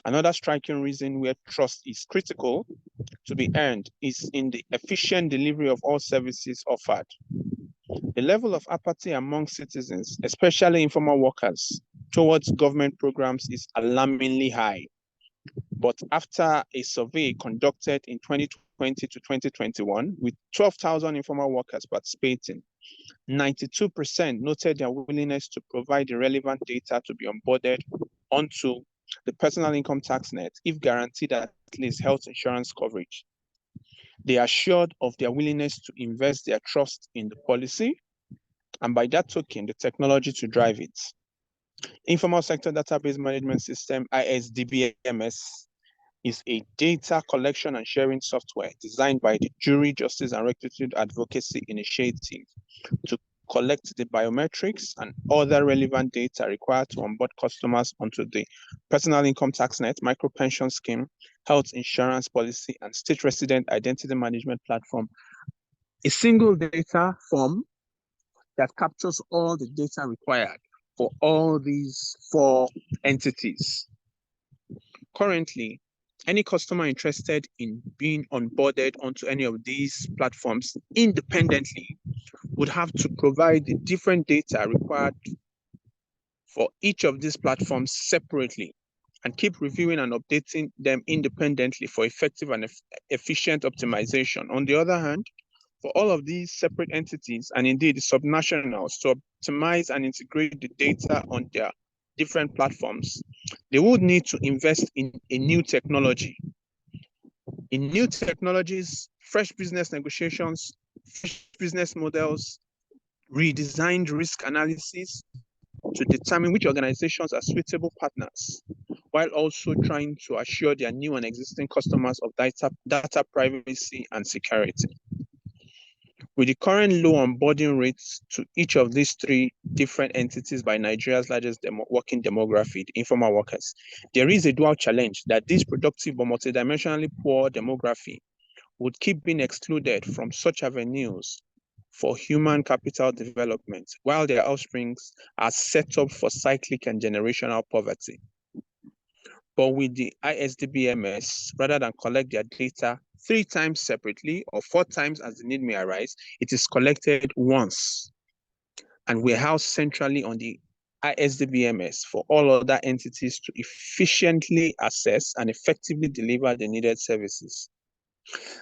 Another striking reason where trust is critical to be earned is in the efficient delivery of all services offered. The level of apathy among citizens, especially informal workers, towards government programs is alarmingly high. But after a survey conducted in 2020 to 2021 with 12,000 informal workers participating, 92% noted their willingness to provide the relevant data to be onboarded onto the personal income tax net if guaranteed at least health insurance coverage. They are assured of their willingness to invest their trust in the policy, and by that token, the technology to drive it. Informal Sector Database Management System, ISDBMS, is a data collection and sharing software designed by the Jury, Justice and Rectitude Advocacy Initiative to collect the biometrics and other relevant data required to onboard customers onto the personal income tax net, micro pension scheme, health insurance policy, and state resident identity management platform. A single data form that captures all the data required for all these 4 entities. Currently, any customer interested in being onboarded onto any of these platforms independently would have to provide the different data required for each of these platforms separately and keep reviewing and updating them independently for effective and efficient optimization. On the other hand, for all of these separate entities and indeed the subnationals to optimize and integrate the data on their different platforms, they would need to invest in a new technology. In new technologies, fresh business negotiations, fresh business models, redesigned risk analysis to determine which organizations are suitable partners, while also trying to assure their new and existing customers of data privacy and security. With the current low onboarding rates to each of these 3 different entities by Nigeria's largest working demography, the informal workers, there is a dual challenge that this productive but multidimensionally poor demography would keep being excluded from such avenues for human capital development, while their offsprings are set up for cyclic and generational poverty. But with the ISDBMS, rather than collect their data 3 times separately or 4 times as the need may arise, it is collected once and warehoused centrally on the ISDBMS for all other entities to efficiently assess and effectively deliver the needed services.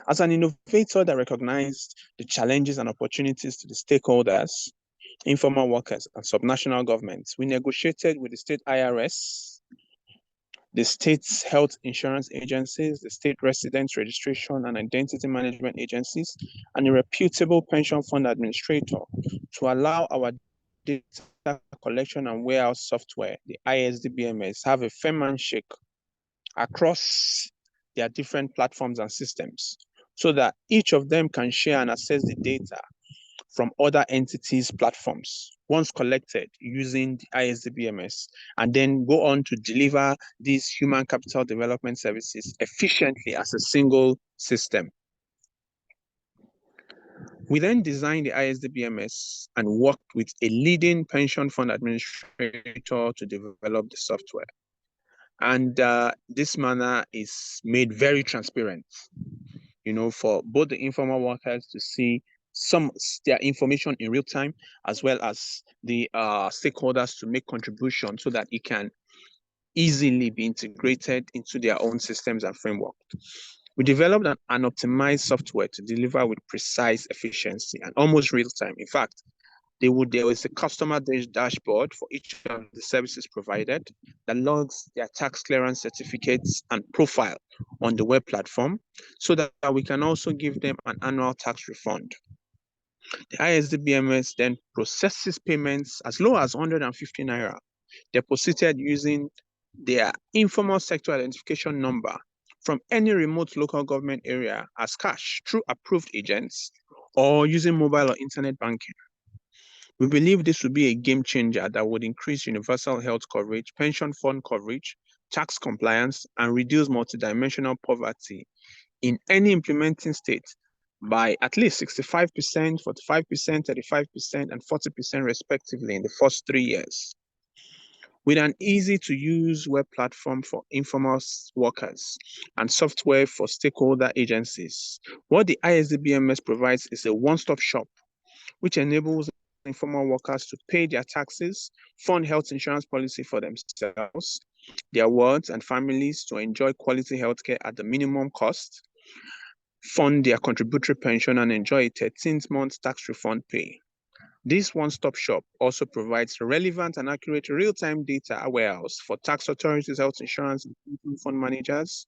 As an innovator that recognized the challenges and opportunities to the stakeholders, informal workers, and subnational governments, we negotiated with the state IRS, the state's health insurance agencies, the state residence registration and identity management agencies, and a reputable pension fund administrator to allow our data collection and warehouse software, the ISDBMS, have a firm handshake across their different platforms and systems so that each of them can share and access the data from other entities' platforms once collected using the ISDBMS, and then go on to deliver these human capital development services efficiently as a single system. We then designed the ISDBMS and worked with a leading pension fund administrator to develop the software. And this manner is made very transparent, for both the informal workers to see their information in real time, as well as the stakeholders to make contributions so that it can easily be integrated into their own systems and framework. We developed an optimized software to deliver with precise efficiency and almost real time. In fact, there is a customer dashboard for each of the services provided that logs their tax clearance certificates and profile on the web platform so that we can also give them an annual tax refund. The ISDBMS then processes payments as low as 150 Naira, deposited using their informal sector identification number from any remote local government area as cash through approved agents or using mobile or internet banking. We believe this will be a game changer that would increase universal health coverage, pension fund coverage, tax compliance, and reduce multidimensional poverty in any implementing state by at least 65%, 45%, 35%, and 40% respectively in the first 3 years. With an easy-to-use web platform for informal workers and software for stakeholder agencies, what the ISDBMS provides is a one-stop shop, which enables informal workers to pay their taxes, fund health insurance policy for themselves, their wards and families to enjoy quality healthcare at the minimum cost, fund their contributory pension, and enjoy a 13th month tax refund pay. This one-stop shop also provides relevant and accurate real-time data warehouse for tax authorities, health insurance, and fund managers,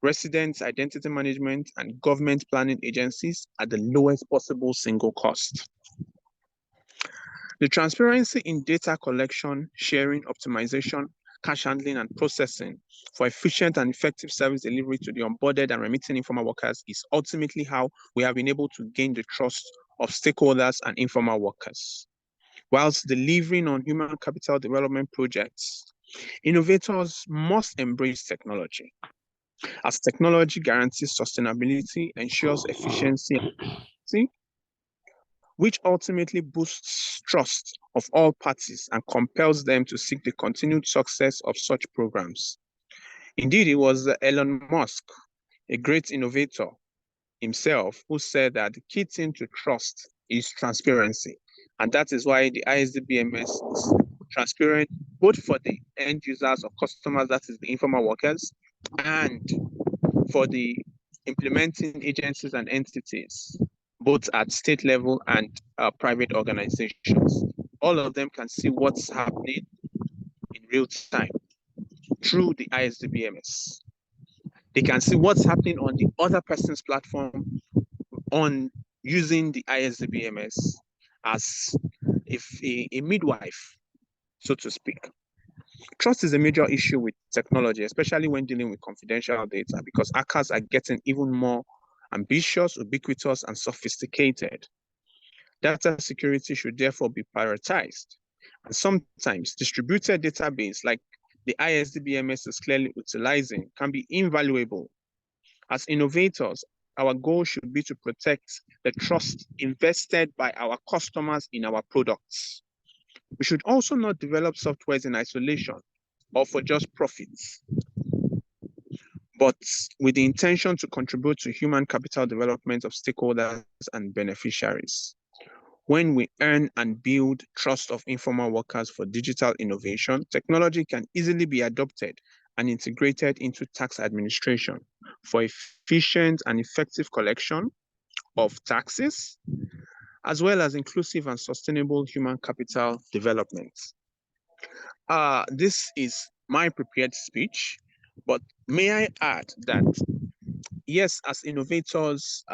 residents, identity management, and government planning agencies at the lowest possible single cost. The transparency in data collection, sharing, optimization, cash handling, and processing for efficient and effective service delivery to the onboarded and remitting informal workers is ultimately how we have been able to gain the trust of stakeholders and informal workers. Whilst delivering on human capital development projects, innovators must embrace technology, as technology guarantees sustainability, ensures efficiency, which ultimately boosts trust of all parties and compels them to seek the continued success of such programs. Indeed, it was Elon Musk, a great innovator himself, who said that the key thing to trust is transparency. And that is why the ISDBMS is transparent both for the end users or customers, that is the informal workers, and for the implementing agencies and entities, both at state level and private organizations. All of them can see what's happening in real time through the ISDBMS. They can see what's happening on the other person's platform on using the ISDBMS as if a midwife, so to speak. Trust is a major issue with technology, especially when dealing with confidential data, because hackers are getting even more ambitious, ubiquitous, and sophisticated. Data security should therefore be prioritized. And sometimes distributed database like the ISDBMS is clearly utilizing can be invaluable. As innovators, our goal should be to protect the trust invested by our customers in our products. We should also not develop softwares in isolation or for just profits, but with the intention to contribute to human capital development of stakeholders and beneficiaries. When we earn and build trust of informal workers for digital innovation, technology can easily be adopted and integrated into tax administration for efficient and effective collection of taxes, as well as inclusive and sustainable human capital development. This is my prepared speech, but may I add that, yes, as innovators,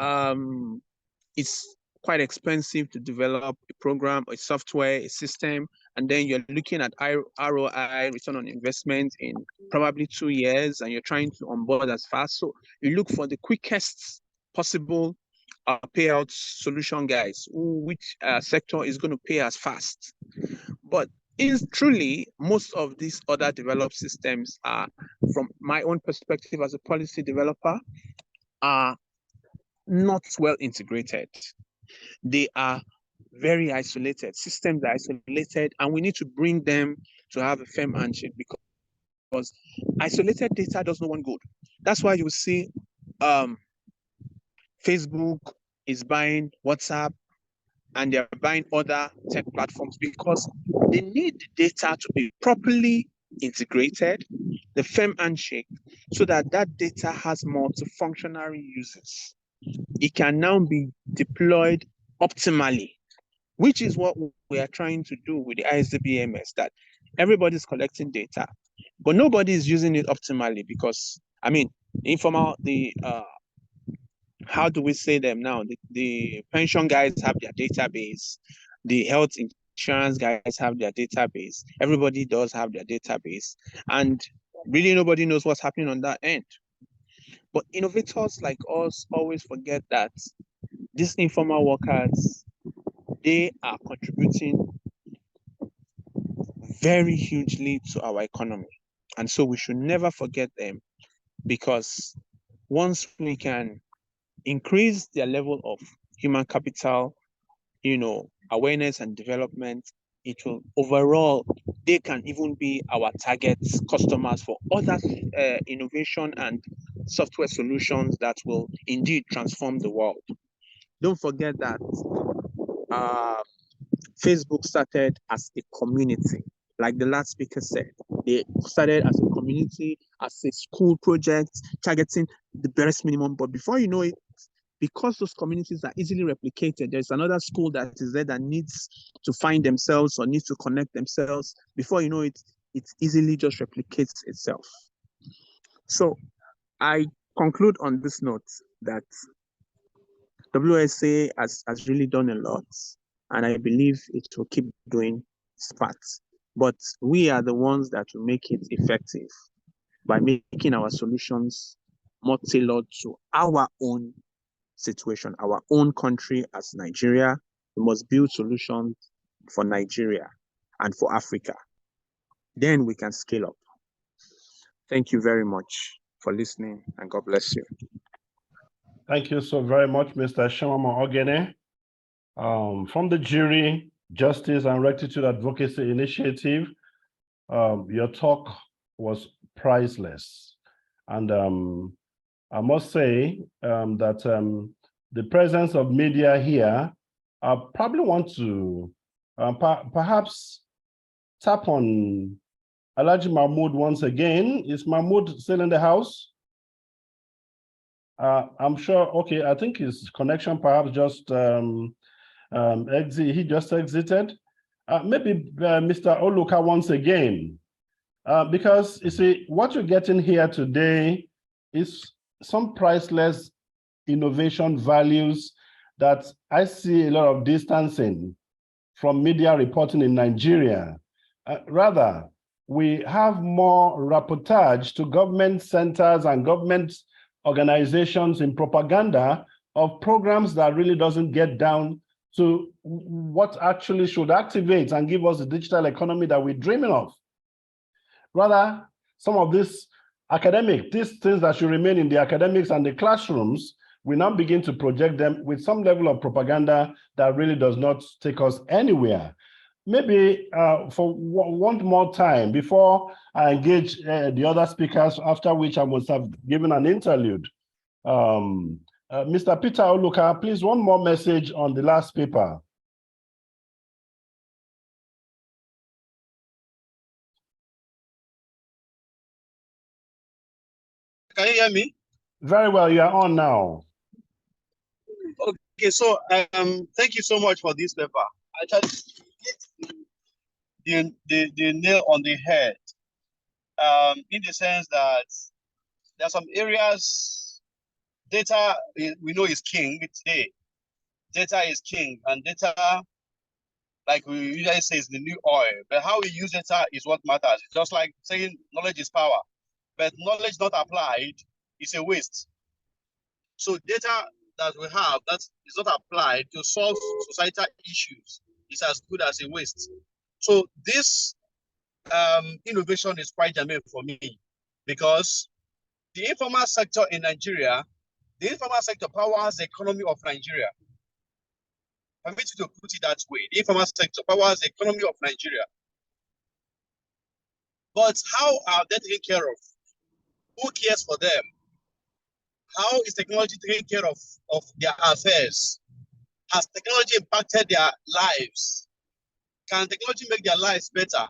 it's quite expensive to develop a program, a software, a system, and then you're looking at ROI, return on investment, in probably 2 years, and you're trying to onboard as fast. So you look for the quickest possible payout solution, guys. Which sector is going to pay us fast? But truly, most of these other developed systems are, from my own perspective as a policy developer, are not well integrated. They are very isolated. Systems are isolated, and we need to bring them to have a firm handshake because isolated data does no one good. That's why you see Facebook is buying WhatsApp and they're buying other tech platforms because they need the data to be properly integrated, the firm handshake, so that that data has multifunctional uses. It can now be deployed optimally, which is what we are trying to do with the ISDBMS, that everybody's collecting data, but nobody is using it optimally because, I mean, how do we say them now? The pension guys have their database, the health insurance guys have their database, everybody does have their database, and really nobody knows what's happening on that end. But innovators like us always forget that these informal workers, they are contributing very hugely to our economy. And so we should never forget them, because once we can increase their level of human capital, awareness and development, it will overall, they can even be our target customers for other innovation and software solutions that will indeed transform the world. Don't forget that Facebook started as a community. Like the last speaker said, they started as a community, as a school project, targeting the barest minimum. But before you know it, because those communities are easily replicated, there's another school that is there that needs to find themselves or needs to connect themselves. Before you know it, it easily just replicates itself. So I conclude on this note that WSA has really done a lot, and I believe it will keep doing its part. But we are the ones that will make it effective by making our solutions more tailored to our own situation, our own country as Nigeria. We must build solutions for Nigeria and for Africa. Then we can scale up. Thank you very much for listening, and God bless you. Thank you so very much, Mr. Shemama Ogene. From the Jury, Justice and Rectitude Advocacy Initiative, your talk was priceless. And I must say that the presence of media here, I probably want to perhaps tap on Alhaji Mahmood once again. Is Mahmood still in the house? I'm sure, okay, I think his connection perhaps just he just exited. Maybe Mr. Oluka once again, because you see, what you're getting here today is some priceless innovation values that I see a lot of distancing from media reporting in Nigeria. Rather, we have more rapportage to government centers and government organizations in propaganda of programs that really doesn't get down to what actually should activate and give us the digital economy that we're dreaming of. Rather, some of these things that should remain in the academics and the classrooms, we now begin to project them with some level of propaganda that really does not take us anywhere. Maybe for one more time, before I engage the other speakers, after which I must have given an interlude. Mr. Peter Oluka, please, one more message on the last paper. Can you hear me? Very well, you are on now. Okay, so thank you so much for this paper. I just hit the nail on the head, in the sense that there are some areas data we know is king today. Data is king, and data, like we usually say, is the new oil. But how we use data is what matters. It's just like saying knowledge is power, but knowledge not applied is a waste. So data that we have that is not applied to solve societal issues is as good as a waste. So this innovation is quite germane for me, because the informal sector in Nigeria, the informal sector powers the economy of Nigeria. Permit me to put it that way. The informal sector powers the economy of Nigeria. But how are they taken care of? Who cares for them? How is technology taking care of their affairs? Has technology impacted their lives? Can technology make their lives better?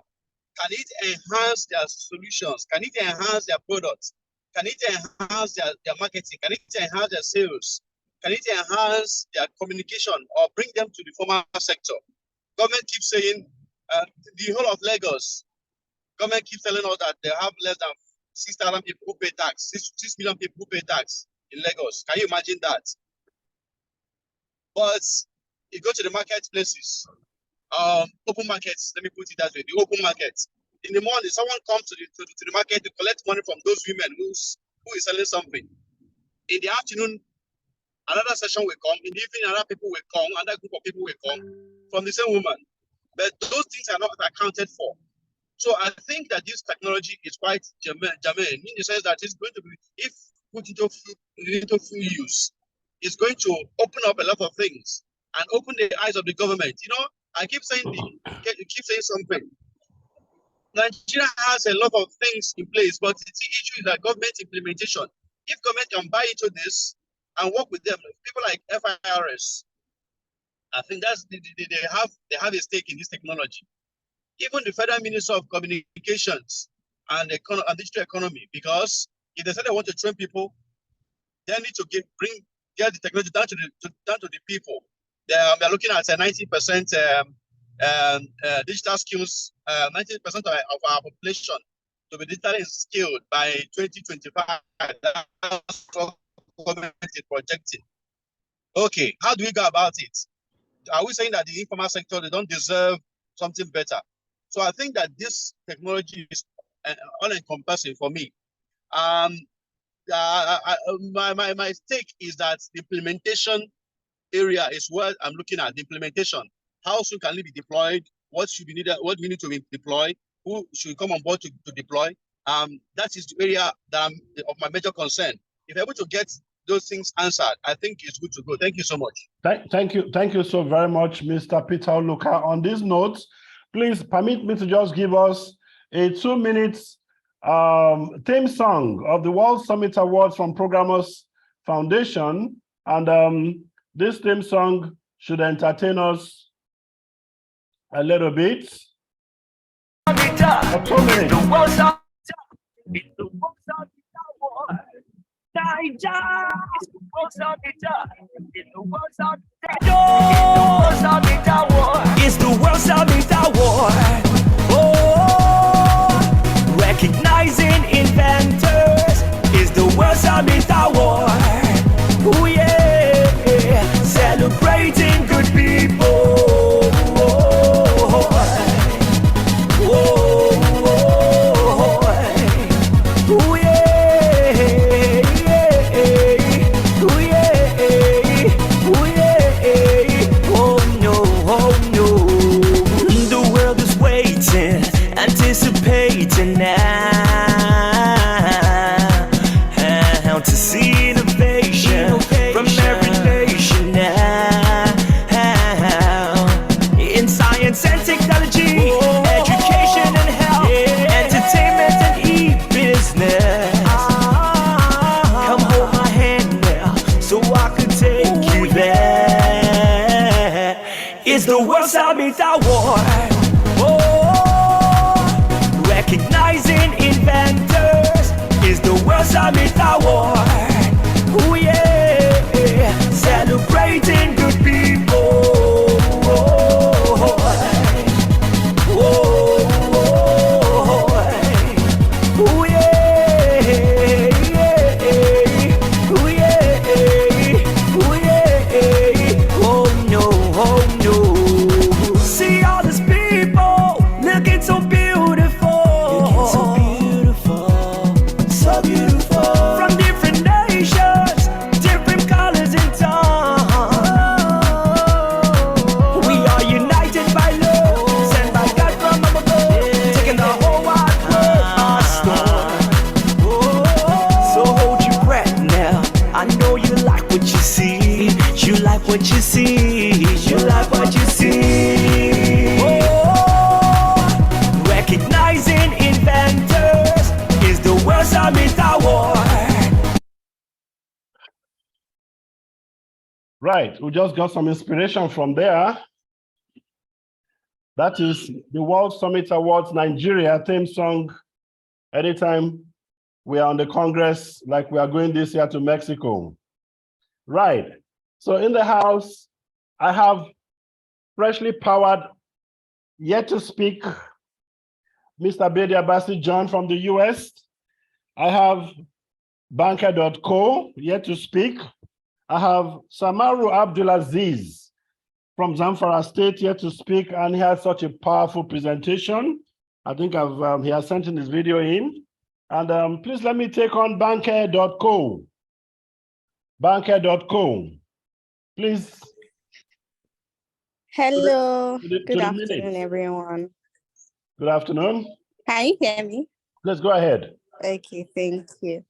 Can it enhance their solutions? Can it enhance their products? Can it enhance their marketing? Can it enhance their sales? Can it enhance their communication or bring them to the formal sector? Government keeps saying the whole of Lagos, government keeps telling us that they have less than 6,000 people who pay tax, 6 million people who pay tax in Lagos. Can you imagine that? But you go to the marketplaces, open markets, let me put it that way, the open markets. In the morning, someone comes to the market to collect money from those women who is selling something. In the afternoon, another session will come. In the evening, another people will come, another group of people will come from the same woman. But those things are not accounted for. So I think that this technology is quite germane in the sense that it's going to be, if put into full use, it's going to open up a lot of things and open the eyes of the government. You know, I keep saying something. Nigeria has a lot of things in place, but the issue is that government implementation. If government can buy into this and work with them, people like FIRS, I think that's they have a stake in this technology. Even the Federal Minister of Communications and Digital Economy, because if they say they want to train people, they need to get the technology down to the people. They're looking at 90% digital skills, 90% of our population to be digitally skilled by 2025. That's what government is projecting. Okay, how do we go about it? Are we saying that the informal sector, they don't deserve something better? So I think that this technology is all-encompassing for me. My stake is that the implementation area is what I'm looking at. The implementation. How soon can it be deployed? What should be needed? What do we need to deploy? Who should come on board to deploy? That is the area that of my major concern. If you're able to get those things answered, I think it's good to go. Thank you so much. Thank you so very much, Mr. Peter Oluka. On this note, please permit me to just give us a 2 minutes theme song of the World Summit Awards from Programmers Foundation. And this theme song should entertain us a little bit. For 2 minutes. It's the World Summit Award. Oh, recognizing inventors is the World Summit Award. Oh yeah, celebrating good people. Anticipating now to see innovation from every nation now in science and technology, education and health, entertainment and e-business. Come hold my hand now so I can take you there. It's the World Summit Award. Recognizing inventors is the World Summit Award. Oh yeah, celebrating good people. See all these people looking so beautiful. What you see, you like Right, we just got some inspiration from there. That is the World Summit Awards Nigeria theme song. Anytime we are on the Congress, like we are going this year to Mexico. Right, so in the house, I have freshly powered, yet to speak, Mr. Bedia Bassi John from the US. I have Banker.co, yet to speak. I have Samaru Abdulaziz from Zamfara State here to speak, and he has such a powerful presentation. I think he has sent in his video in. And please let me take on Banker.co. Banker.co, please. Hello, To the good minute. afternoon, everyone. Good afternoon. Can you hear me? Let's go ahead. Okay, thank you.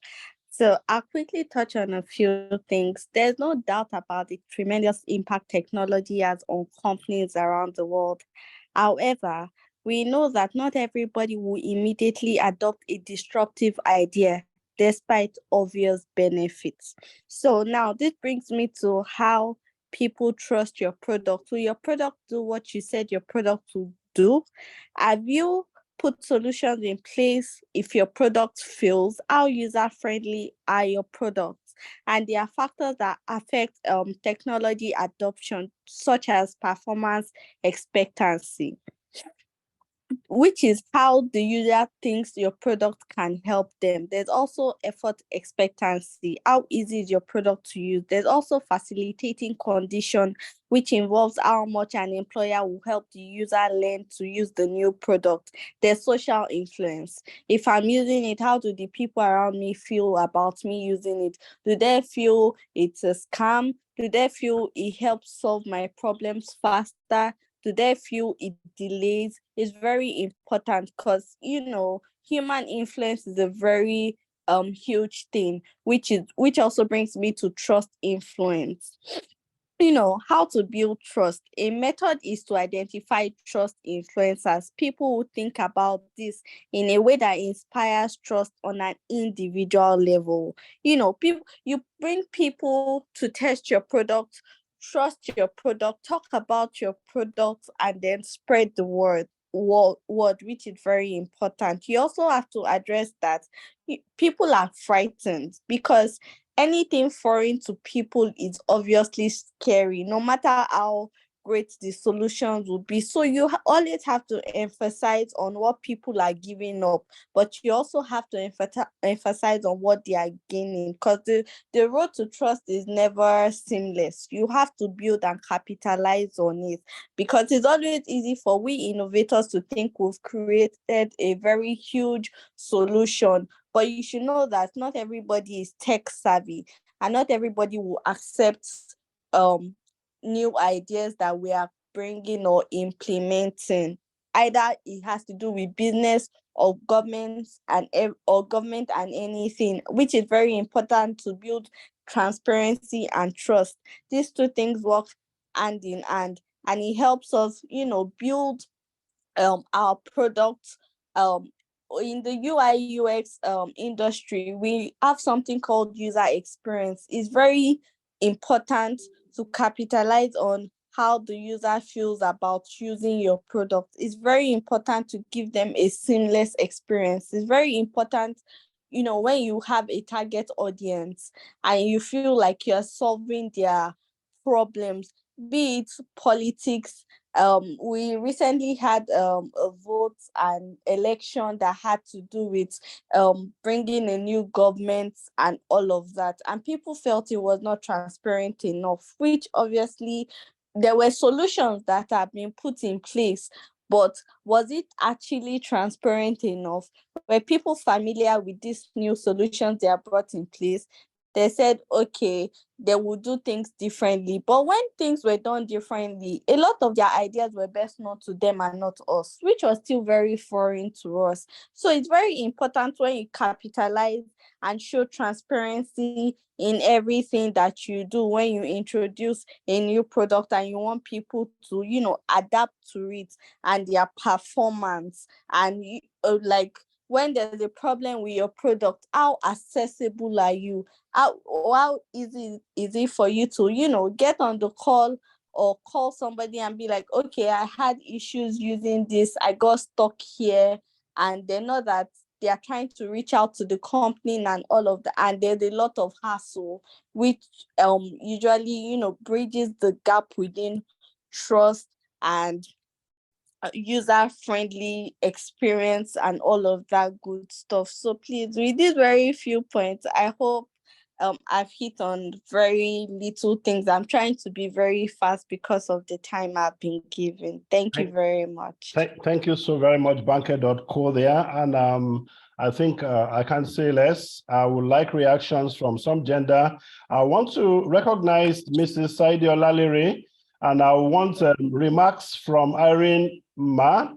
So I'll quickly touch on a few things. There's no doubt about the tremendous impact technology has on companies around the world. However, we know that not everybody will immediately adopt a disruptive idea despite obvious benefits. So now this brings me to how people trust your product. Will your product do what you said your product will do? Have you put solutions in place if your product fails? How user-friendly are your products? And there are factors that affect technology adoption, such as performance expectancy, which is how the user thinks your product can help them. There's also effort expectancy. How easy is your product to use? There's also facilitating condition, which involves how much an employer will help the user learn to use the new product. There's social influence. If I'm using it, how do the people around me feel about me using it? Do they feel it's a scam? Do they feel it helps solve my problems faster? Do they feel it delays? Is very important because human influence is a very huge thing, which also brings me to trust influence. How to build trust. A method is to identify trust influencers, people who think about this in a way that inspires trust on an individual level. People, you bring people to test your product, trust your product, talk about your product, and then spread the word, which is very important. You also have to address that people are frightened because anything foreign to people is obviously scary, no matter how great the solutions would be. So you always have to emphasize on what people are giving up, but you also have to emphasize on what they are gaining, because the road to trust is never seamless. You have to build and capitalize on it, because it's always easy for we innovators to think we've created a very huge solution. But you should know that not everybody is tech savvy, and not everybody will accept new ideas that we are bringing or implementing. Either it has to do with business or government and anything, which is very important to build transparency and trust. These two things work hand in hand, and it helps us, build our products. In the UI UX industry, we have something called user experience. It's very important to capitalize on how the user feels about using your product. It's very important to give them a seamless experience. It's very important, when you have a target audience and you feel like you're solving their problems, be it politics. We recently had a vote and election that had to do with bringing a new government and all of that, and people felt it was not transparent enough, which obviously there were solutions that have been put in place, but was it actually transparent enough? Were people familiar with these new solutions they are brought in place? They said, okay, they will do things differently. But when things were done differently, a lot of their ideas were best known to them and not us, which was still very foreign to us. So it's very important when you capitalize and show transparency in everything that you do when you introduce a new product and you want people to, adapt to it and their performance and when there's a problem with your product, how accessible are you? How easy is it for you to, get on the call or call somebody and be like, okay, I had issues using this, I got stuck here, and they know that they are trying to reach out to the company and all of that, and there's a lot of hassle, which usually, bridges the gap within trust and user-friendly experience and all of that good stuff. So please, with these very few points, I hope I've hit on very little things. I'm trying to be very fast because of the time I've been given. Thank you very much. Thank you so very much, banker.co there. And I think I can't say less. I would like reactions from some gender. I want to recognize Mrs. Saidi Olalere, and I want remarks from Irene Ma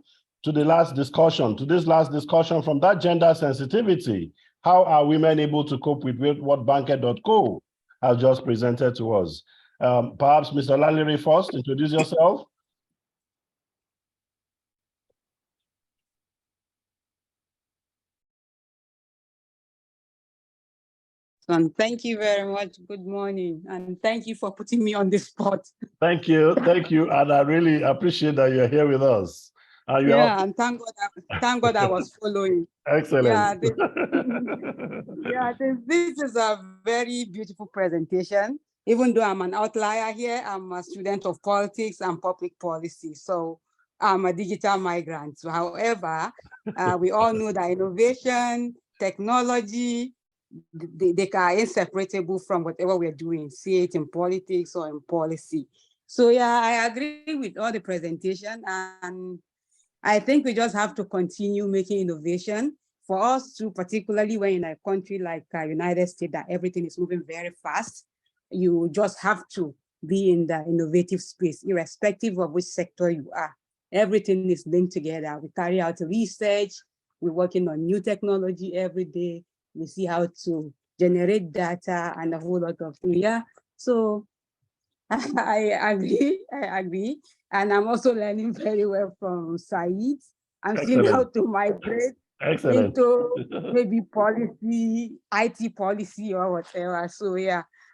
to this last discussion from that gender sensitivity. How are women able to cope with what banker.co has just presented to us? Perhaps Mr. Olalere first, introduce yourself. And thank you very much. Good morning. And thank you for putting me on the spot. Thank you. And I really appreciate that you're here with us. And thank God I was following. Excellent. This is a very beautiful presentation. Even though I'm an outlier here, I'm a student of politics and public policy. So I'm a digital migrant. So however, we all know that innovation, technology, they are inseparable from whatever we're doing, see it in politics or in policy. So I agree with all the presentation, and I think we just have to continue making innovation. For us to, particularly when in a country like United States, that everything is moving very fast, you just have to be in the innovative space, irrespective of which sector you are. Everything is linked together. We carry out research, we're working on new technology every day. We see how to generate data and a whole lot of things. So I agree. And I'm also learning very well from Said. I'm seeing how to migrate into maybe policy, IT policy or whatever. So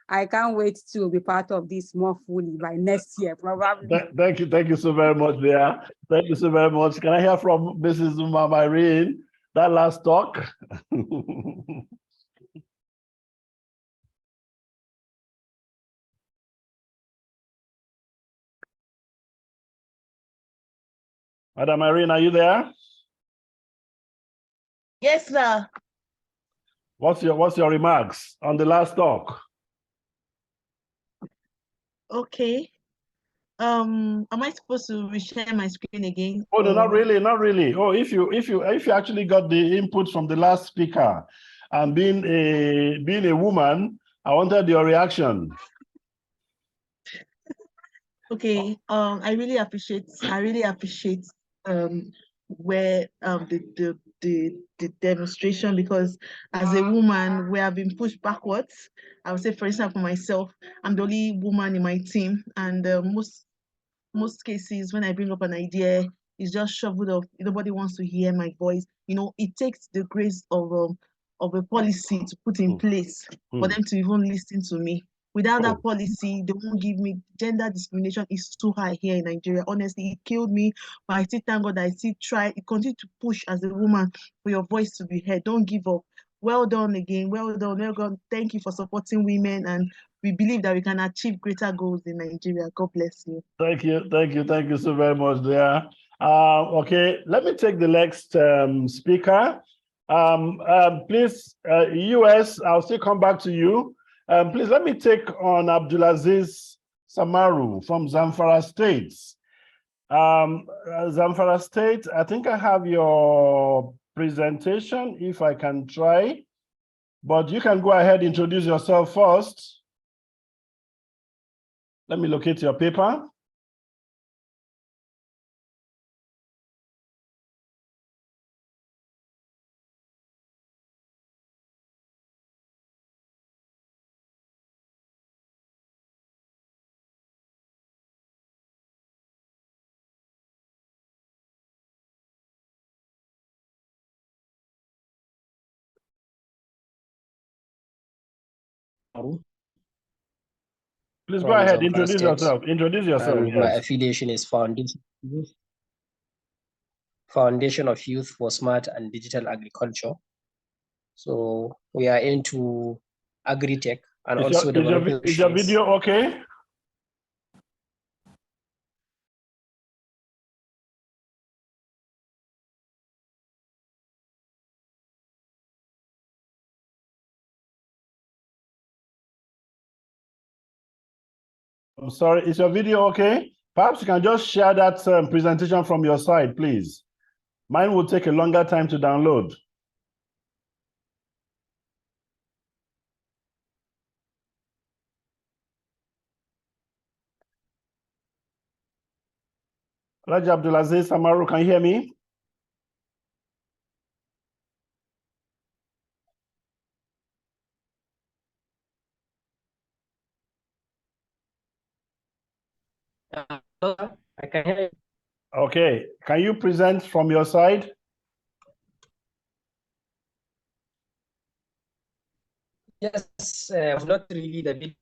I can't wait to be part of this more fully by next year, probably. Thank you so very much, Leah. Thank you so very much. Can I hear from Mrs. Irene, that last talk? Madam Irene, are you there? Yes, sir. What's your remarks on the last talk? Okay. Am I supposed to reshare my screen again? Oh no, not really. Oh, if you actually got the input from the last speaker, and being a woman, I wanted your reaction. Okay. I really appreciate where the demonstration, because as a woman we have been pushed backwards. I would say, for instance, for myself, I'm the only woman in my team, and most cases when I bring up an idea, it's just shoveled off. Nobody wants to hear my voice. It takes the grace of a policy to put in place for them to even listen to me. Without that policy, they won't give me. Gender discrimination is too high here in Nigeria. Honestly, it killed me, but I still thank God that I still try. Continue to push as a woman for your voice to be heard. Don't give up. Well done again. Well done. Thank you for supporting women, and we believe that we can achieve greater goals in Nigeria. God bless you. Thank you so very much, there. Okay, let me take the next speaker. Please, US, I'll still come back to you. Please let me take on Abdulaziz Samaru from Zamfara State. Zamfara State, I think I have your presentation, if I can try, but you can go ahead, introduce yourself first. Let me locate your paper. Please go from ahead. Zamfara Introduce State, yourself. Introduce yourself. and my Yes. affiliation is Foundation of Youth for Smart and Digital Agriculture. So we are into agri-tech and also developing Is your video okay? I'm sorry, is your video okay? Perhaps you can just share that presentation from your side, please. Mine will take a longer time to download. Raja Abdulaziz Samaru, can you hear me? I can hear you. Okay, can you present from your side? Yes, not really the big.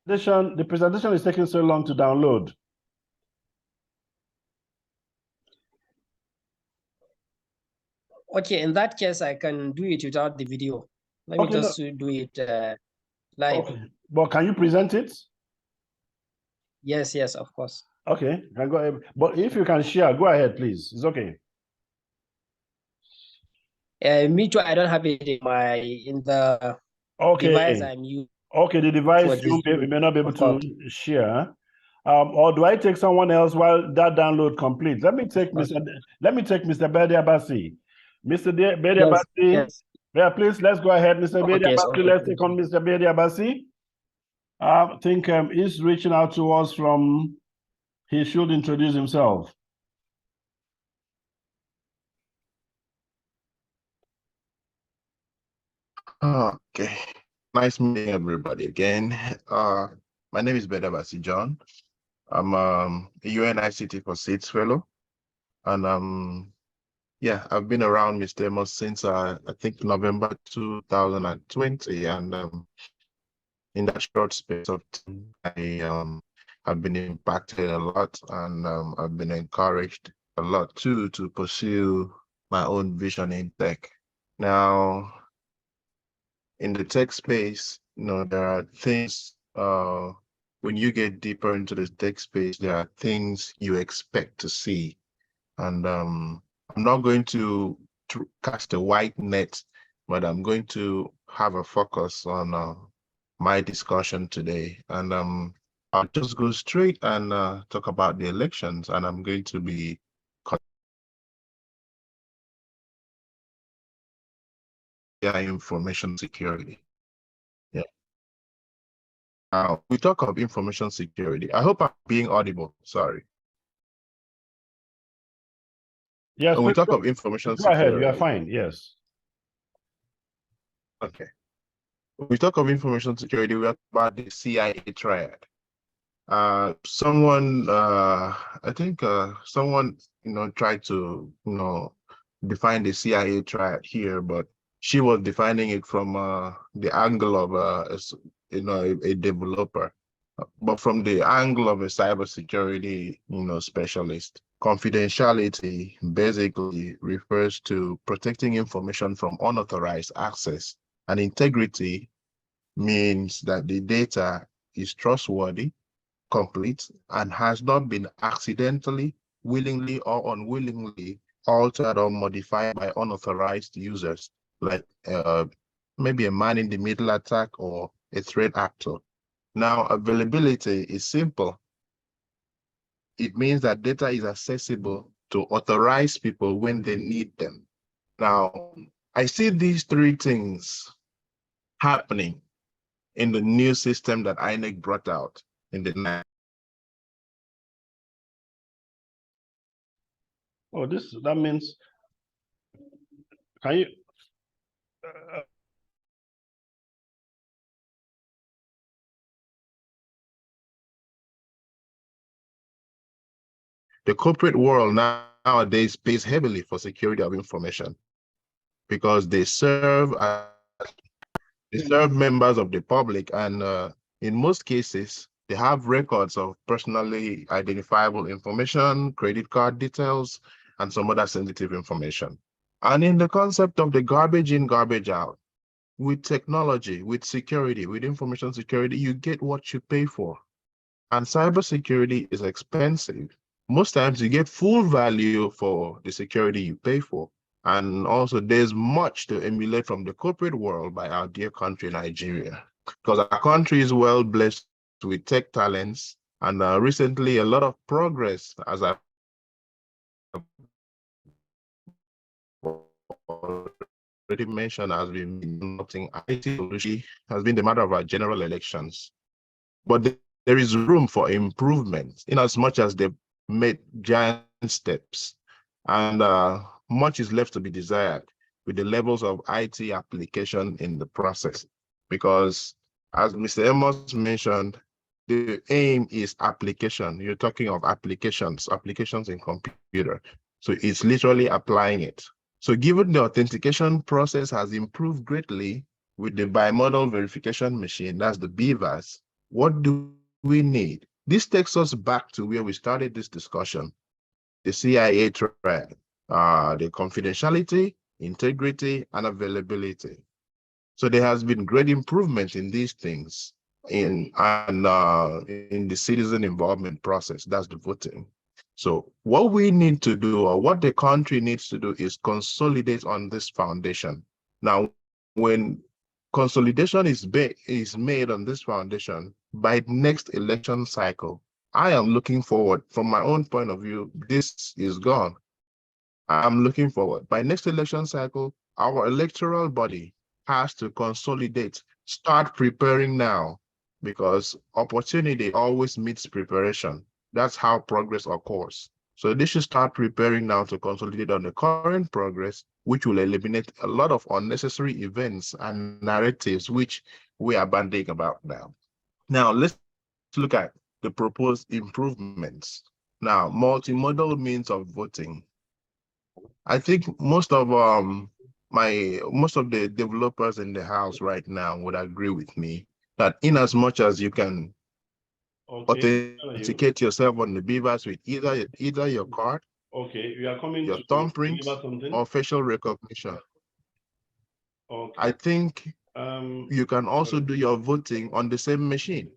The presentation is taking so long to download. Okay, in that case, I can do it without the video. Let me just do it live. Okay. But can you present it? Yes, yes, of course. Okay, can go ahead. But if you can share, go ahead, please. It's okay. Me too. I don't have it in the device I'm using. Okay, the device you may not be able to share. Or do I take someone else while that download completes? Let me take Mr. Bedi Abasi. Mr. Bedi Abasi. Yes. Yeah, please, let's go ahead, Mr. Bedi Abasi. Okay. Let's take on Mr. Bedi Abasi. I think he's reaching out to us from, he should introduce himself. Okay, nice meeting everybody again. My name is Beda Basi John. I'm a UNICT for Seeds Fellow, and yeah, I've been around Mr. Amos since I think November 2020, and in that short space of time, I have been impacted a lot, and I've been encouraged a lot too to pursue my own vision in tech. Now, in the tech space, there are things, when you get deeper into the tech space, there are things you expect to see. And I'm not going to cast a wide net, but I'm going to have a focus on my discussion today. And I'll just go straight and talk about the elections, and I'm going to be information security. Yeah. We talk of information security. I hope I'm being audible. Sorry. Yes. When we talk of information go security. Ahead. You are fine. Yes. Okay. When we talk of information security, we talk about the CIA triad. Someone tried to define the CIA triad here, but she was defining it from the angle of a developer, but from the angle of a cybersecurity specialist. Confidentiality basically refers to protecting information from unauthorized access, and integrity means that the data is trustworthy, complete, and has not been accidentally, willingly, or unwillingly altered or modified by unauthorized users, like maybe a man-in-the-middle attack or a threat actor. Now, availability is simple. It means that data is accessible to authorized people when they need them. Now, I see these three things happening in the new system that INEC brought out in the night. Oh, that means, can you, The corporate world nowadays pays heavily for security of information because they serve members of the public, and in most cases, they have records of personally identifiable information, credit card details, and some other sensitive information. And in the concept of the garbage in, garbage out, with technology, with security, with information security, you get what you pay for. And cybersecurity is expensive. Most times you get full value for the security you pay for. And also there's much to emulate from the corporate world by our dear country, Nigeria, because our country is well blessed with tech talents. And recently a lot of progress, as I already mentioned, has been adopting IT technology, has been the matter of our general elections. But there is room for improvement in as much as they've made giant steps. And much is left to be desired with the levels of IT application in the process. Because as Mr. Amos mentioned, the aim is application. You're talking of applications in computer. So it's literally applying it. So given the authentication process has improved greatly with the bimodal verification machine, that's the BVAS, what do we need? This takes us back to where we started this discussion, the CIA triad, the confidentiality, integrity, and availability. So there has been great improvement in these things in the citizen involvement process, that's the voting. So what we need to do, or what the country needs to do, is consolidate on this foundation. Now, when consolidation is made on this foundation, by next election cycle, I am looking forward, from my own point of view, this is gone. I'm looking forward. By next election cycle, our electoral body has to consolidate, start preparing now, because opportunity always meets preparation. That's how progress occurs. So they should start preparing now to consolidate on the current progress, which will eliminate a lot of unnecessary events and narratives which we are bandying about now. Now, let's look at the proposed improvements. Now, multimodal means of voting. I think most of the developers in the house right now would agree with me that in as much as you can authenticate yourself on the BVAS with either your card, you are coming your to thumbprint, or facial recognition. I think you can also do your voting on the same machine.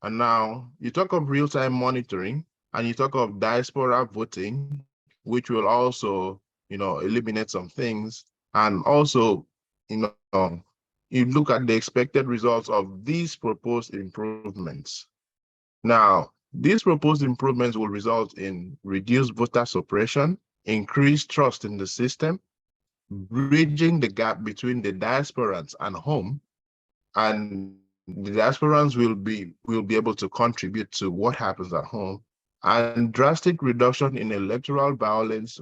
And now you talk of real-time monitoring, and you talk of diaspora voting, which will also, eliminate some things. And also, you look at the expected results of these proposed improvements. Now, these proposed improvements will result in reduced voter suppression, increased trust in the system, bridging the gap between the diasporans and home, and the diasporans will be able to contribute to what happens at home, and drastic reduction in electoral violence.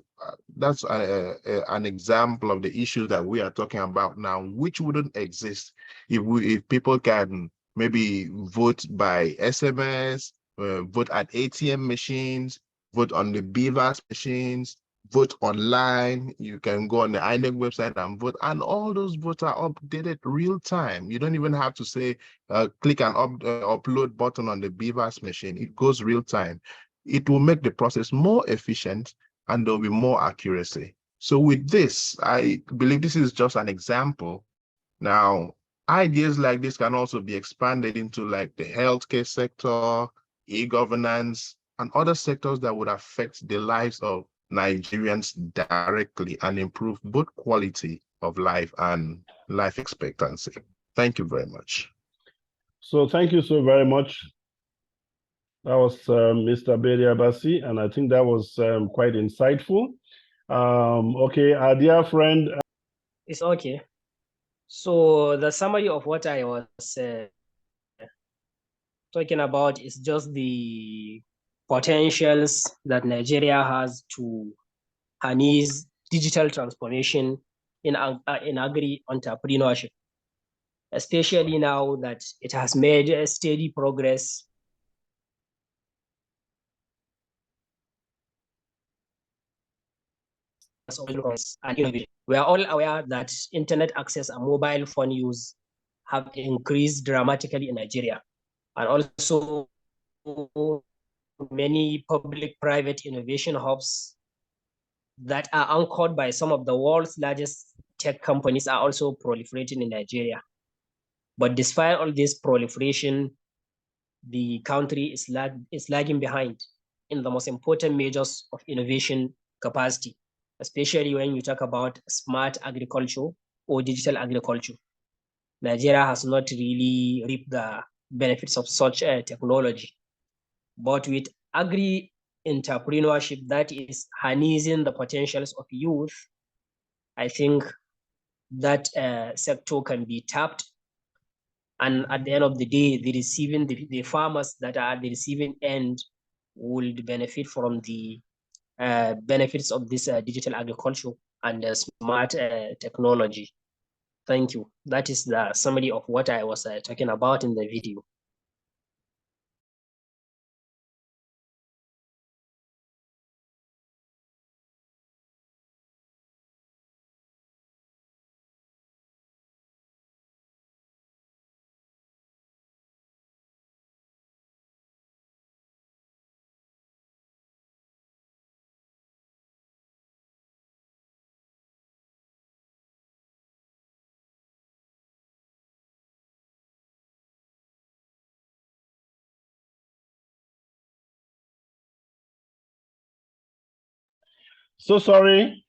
That's an example of the issue that we are talking about now, which wouldn't exist if people can maybe vote by SMS, vote at ATM machines, vote on the BVAS machines, vote online. You can go on the INEC website and vote, and all those votes are updated real time. You don't even have to say click an upload button on the BVAS machine. It goes real time. It will make the process more efficient, and there'll be more accuracy. So with this, I believe this is just an example. Now, ideas like this can also be expanded into like the healthcare sector, e-governance, and other sectors that would affect the lives of Nigerians directly and improve both quality of life and life expectancy. Thank you very much. So thank you so very much. That was Mr. Bedi Abasi, and I think that was quite insightful. Okay, our dear friend. It's okay. So the summary of what I was talking about is just the potentials that Nigeria has to harness digital transformation in agri-entrepreneurship, especially now that it has made a steady progress of and innovation. We are all aware that internet access and mobile phone use have increased dramatically in Nigeria, and also many public-private innovation hubs that are anchored by some of the world's largest tech companies are also proliferating in Nigeria. But despite all this proliferation, the country is lagging behind in the most important measures of innovation capacity, especially when you talk about smart agriculture or digital agriculture. Nigeria has not really reaped the benefits of such technology. But with agri-entrepreneurship that is harnessing the potentials of youth, I think that sector can be tapped. And at the end of the day, the farmers that are at the receiving end will benefit from the benefits of this digital agriculture and smart technology. Thank you. That is the summary of what I was talking about in the video. So sorry.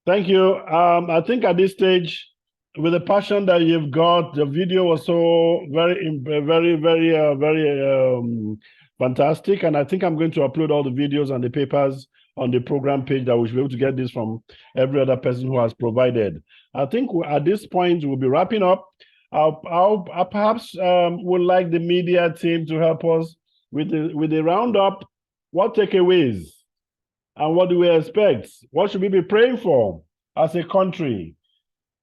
Thank you. I think at this stage, with the passion that you've got, the video was so very fantastic. And I think I'm going to upload all the videos and the papers on the program page that we should be able to get this from every other person who has provided. I think at this point, we'll be wrapping up. I perhaps would like the media team to help us with the roundup. What takeaways? And what do we expect? What should we be praying for as a country?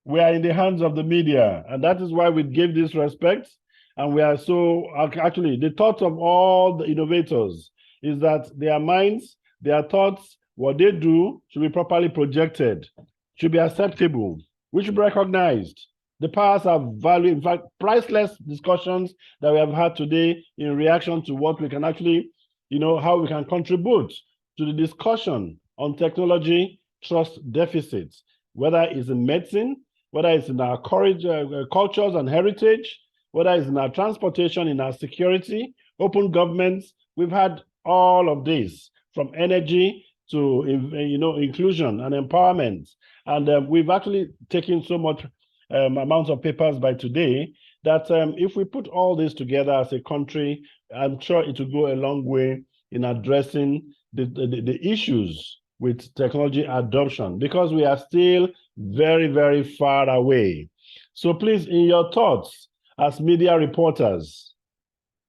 We are in the hands of the media, and that is why we give this respect. And we are so, actually, the thought of all the innovators is that their minds, their thoughts, what they do should be properly projected, should be acceptable, we should be recognized. The powers have value, in fact, priceless discussions that we have had today in reaction to what we can actually, how we can contribute to the discussion on technology trust deficits, whether it's in medicine, whether it's in our cultures and heritage, whether it's in our transportation, in our security, open governments. We've had all of this, from energy to inclusion and empowerment. And we've actually taken so much amounts of papers by today that if we put all this together as a country, I'm sure it will go a long way in addressing the issues with technology adoption, because we are still very, very far away. So please, in your thoughts as media reporters,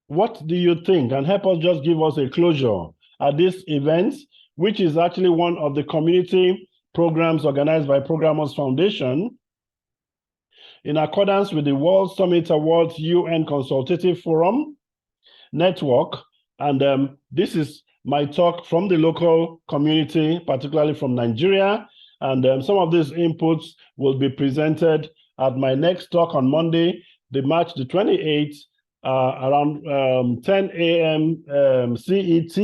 what do you think? And help us just give us a closure at this event, which is actually one of the community programs organized by Programmers Foundation in accordance with the World Summit Awards UN Consultative Forum Network. And this is my talk from the local community, particularly from Nigeria. And some of these inputs will be presented at my next talk on Monday, March the 28th, around 10 a.m. CET,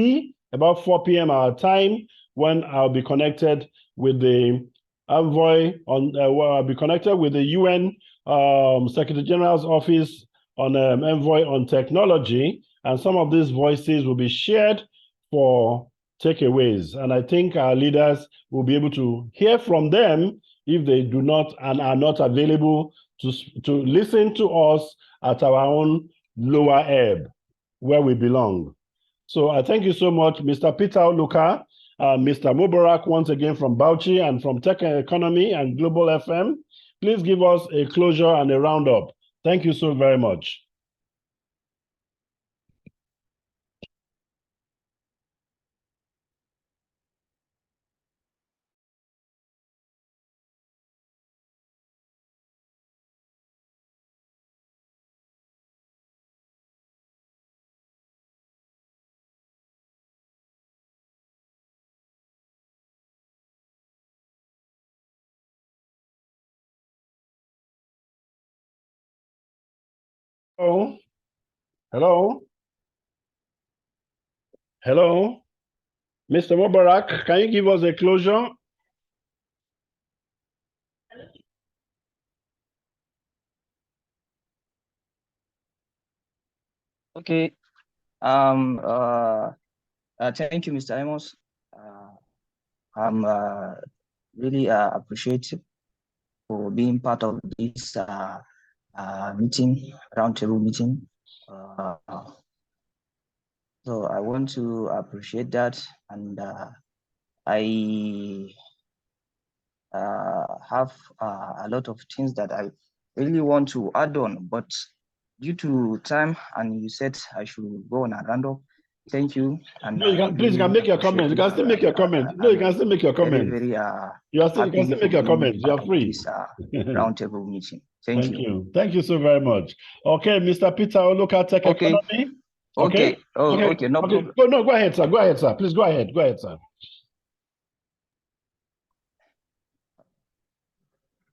about 4 p.m. our time, when I'll be connected with the envoy I'll be connected with the UN Secretary General's office on envoy on technology. And some of these voices will be shared for takeaways. And I think our leaders will be able to hear from them if they do not and are not available to listen to us at our own lower ebb, where we belong. So I thank you so much, Mr. Peter Oluka, Mr. Mubarak, once again from Bauchi and from Tech Economy and Global FM. Please give us a closure and a roundup. Thank you so very much. Hello? Hello? Hello? Mr. Mubarak, can you give us a closure? Okay. Thank you, Mr. Amos. I'm really appreciative for being part of this meeting, roundtable meeting. So I want to appreciate that, and I have a lot of things that I really want to add on, but due to time, and you said I should go on a roundup. Thank you. And no, you can, please, you can make your comment. You can still make your comment. No, you can still make your comment. Very, you can still make your comment. You are free. This roundtable meeting. Thank you. Thank you so very much. Okay, Mr. Peter Oluka, Tech Economy. Okay. Okay. No problem. No, go ahead, sir. Go ahead, sir. Please go ahead. Go ahead, sir.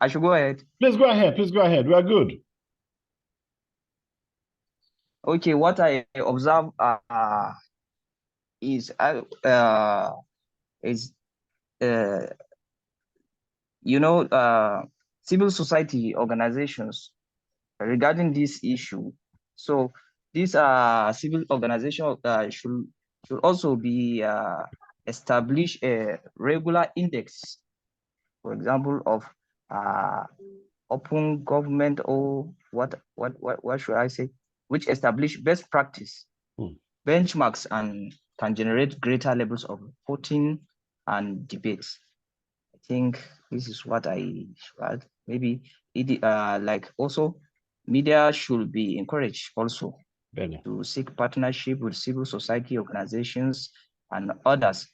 I should go ahead. Please go ahead. Please go ahead. We are good. Okay, what I observe is civil society organizations regarding this issue. So these civil organizations should also be establish a regular index, for example, of open government, or what should I say, which establish best practice benchmarks and can generate greater levels of voting and debates. I think this is what I should. Maybe it like also media should be encouraged also to seek partnership with civil society organizations and others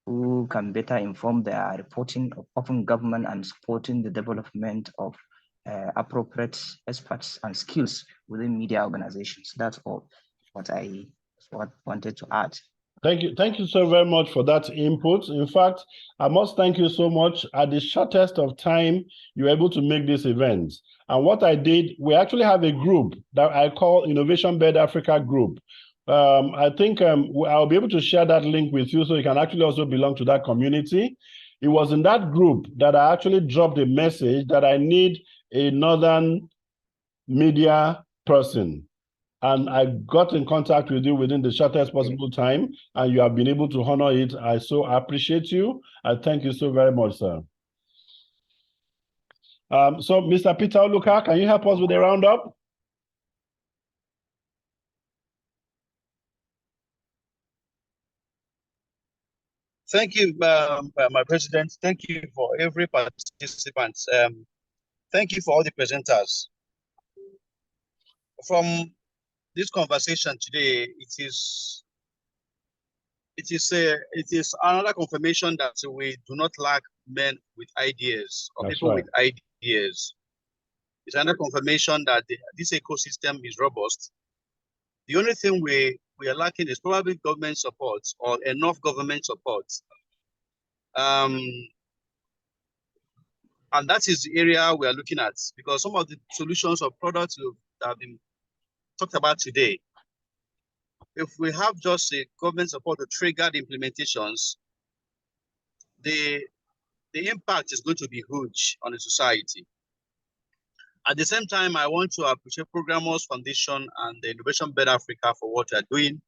who can better inform their reporting of open government and supporting the development of appropriate experts and skills within media organizations. That's all what I wanted to add. Thank you. Thank you so very much for that input. In fact, I must thank you so much. At the shortest of time, you were able to make this event. And what I did, we actually have a group that I call InnovationBed Africa Group. I think I'll be able to share that link with you so you can actually also belong to that community. It was in that group that I actually dropped a message that I need a northern media person. And I got in contact with you within the shortest possible time, and you have been able to honor it. I so appreciate you. I thank you so very much, sir. So, Mr. Peter Oluka, can you help us with a roundup? Thank you, my president. Thank you for every participant. Thank you for all the presenters. From this conversation today, it is another confirmation that we do not lack men with ideas or That's people right. with ideas. It's another confirmation that this ecosystem is robust. The only thing we are lacking is probably government support or enough government support. And that is the area we are looking at, because some of the solutions or products that have been talked about today, if we have just a government support to trigger the implementations, the impact is going to be huge on the society. At the same time, I want to appreciate Programmers Foundation and the InnovationBed Africa for what they're doing.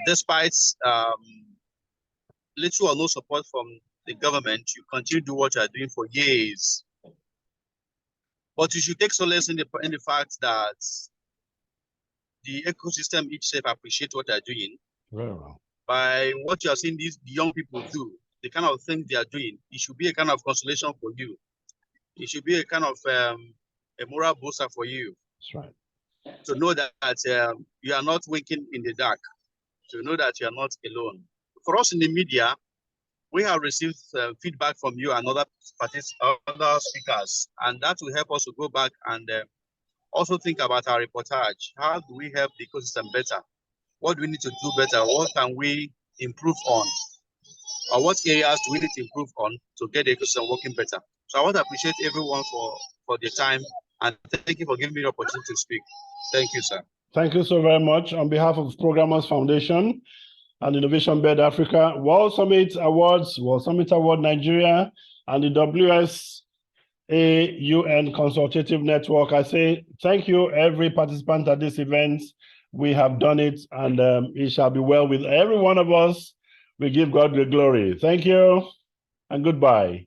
Despite little or no support from the government, you continue to do what you're doing for years. But you should take solace in the fact that the ecosystem itself appreciate what they're doing. Very well. By what you are seeing the young people do, the kind of things they are doing, it should be a kind of consolation for you. It should be a kind of a moral booster for you. That's right. To know that you are not winking in the dark. To know that you are not alone. For us in the media, we have received feedback from you and other speakers, and that will help us to go back and also think about our reportage. How do we help the ecosystem better? What do we need to do better? What can we improve on? Or what areas do we need to improve on to get the ecosystem working better? So I want to appreciate everyone for their time. And thank you for giving me the opportunity to speak. Thank you, sir. Thank you so very much. On behalf of Programmers Foundation and InnovationBed Africa, World Summit Awards, World Summit Award Nigeria, and the WSAUN Consultative Network, I say thank you, every participant at this event. We have done it, and it shall be well with every one of us. We give God the glory. Thank you, and goodbye.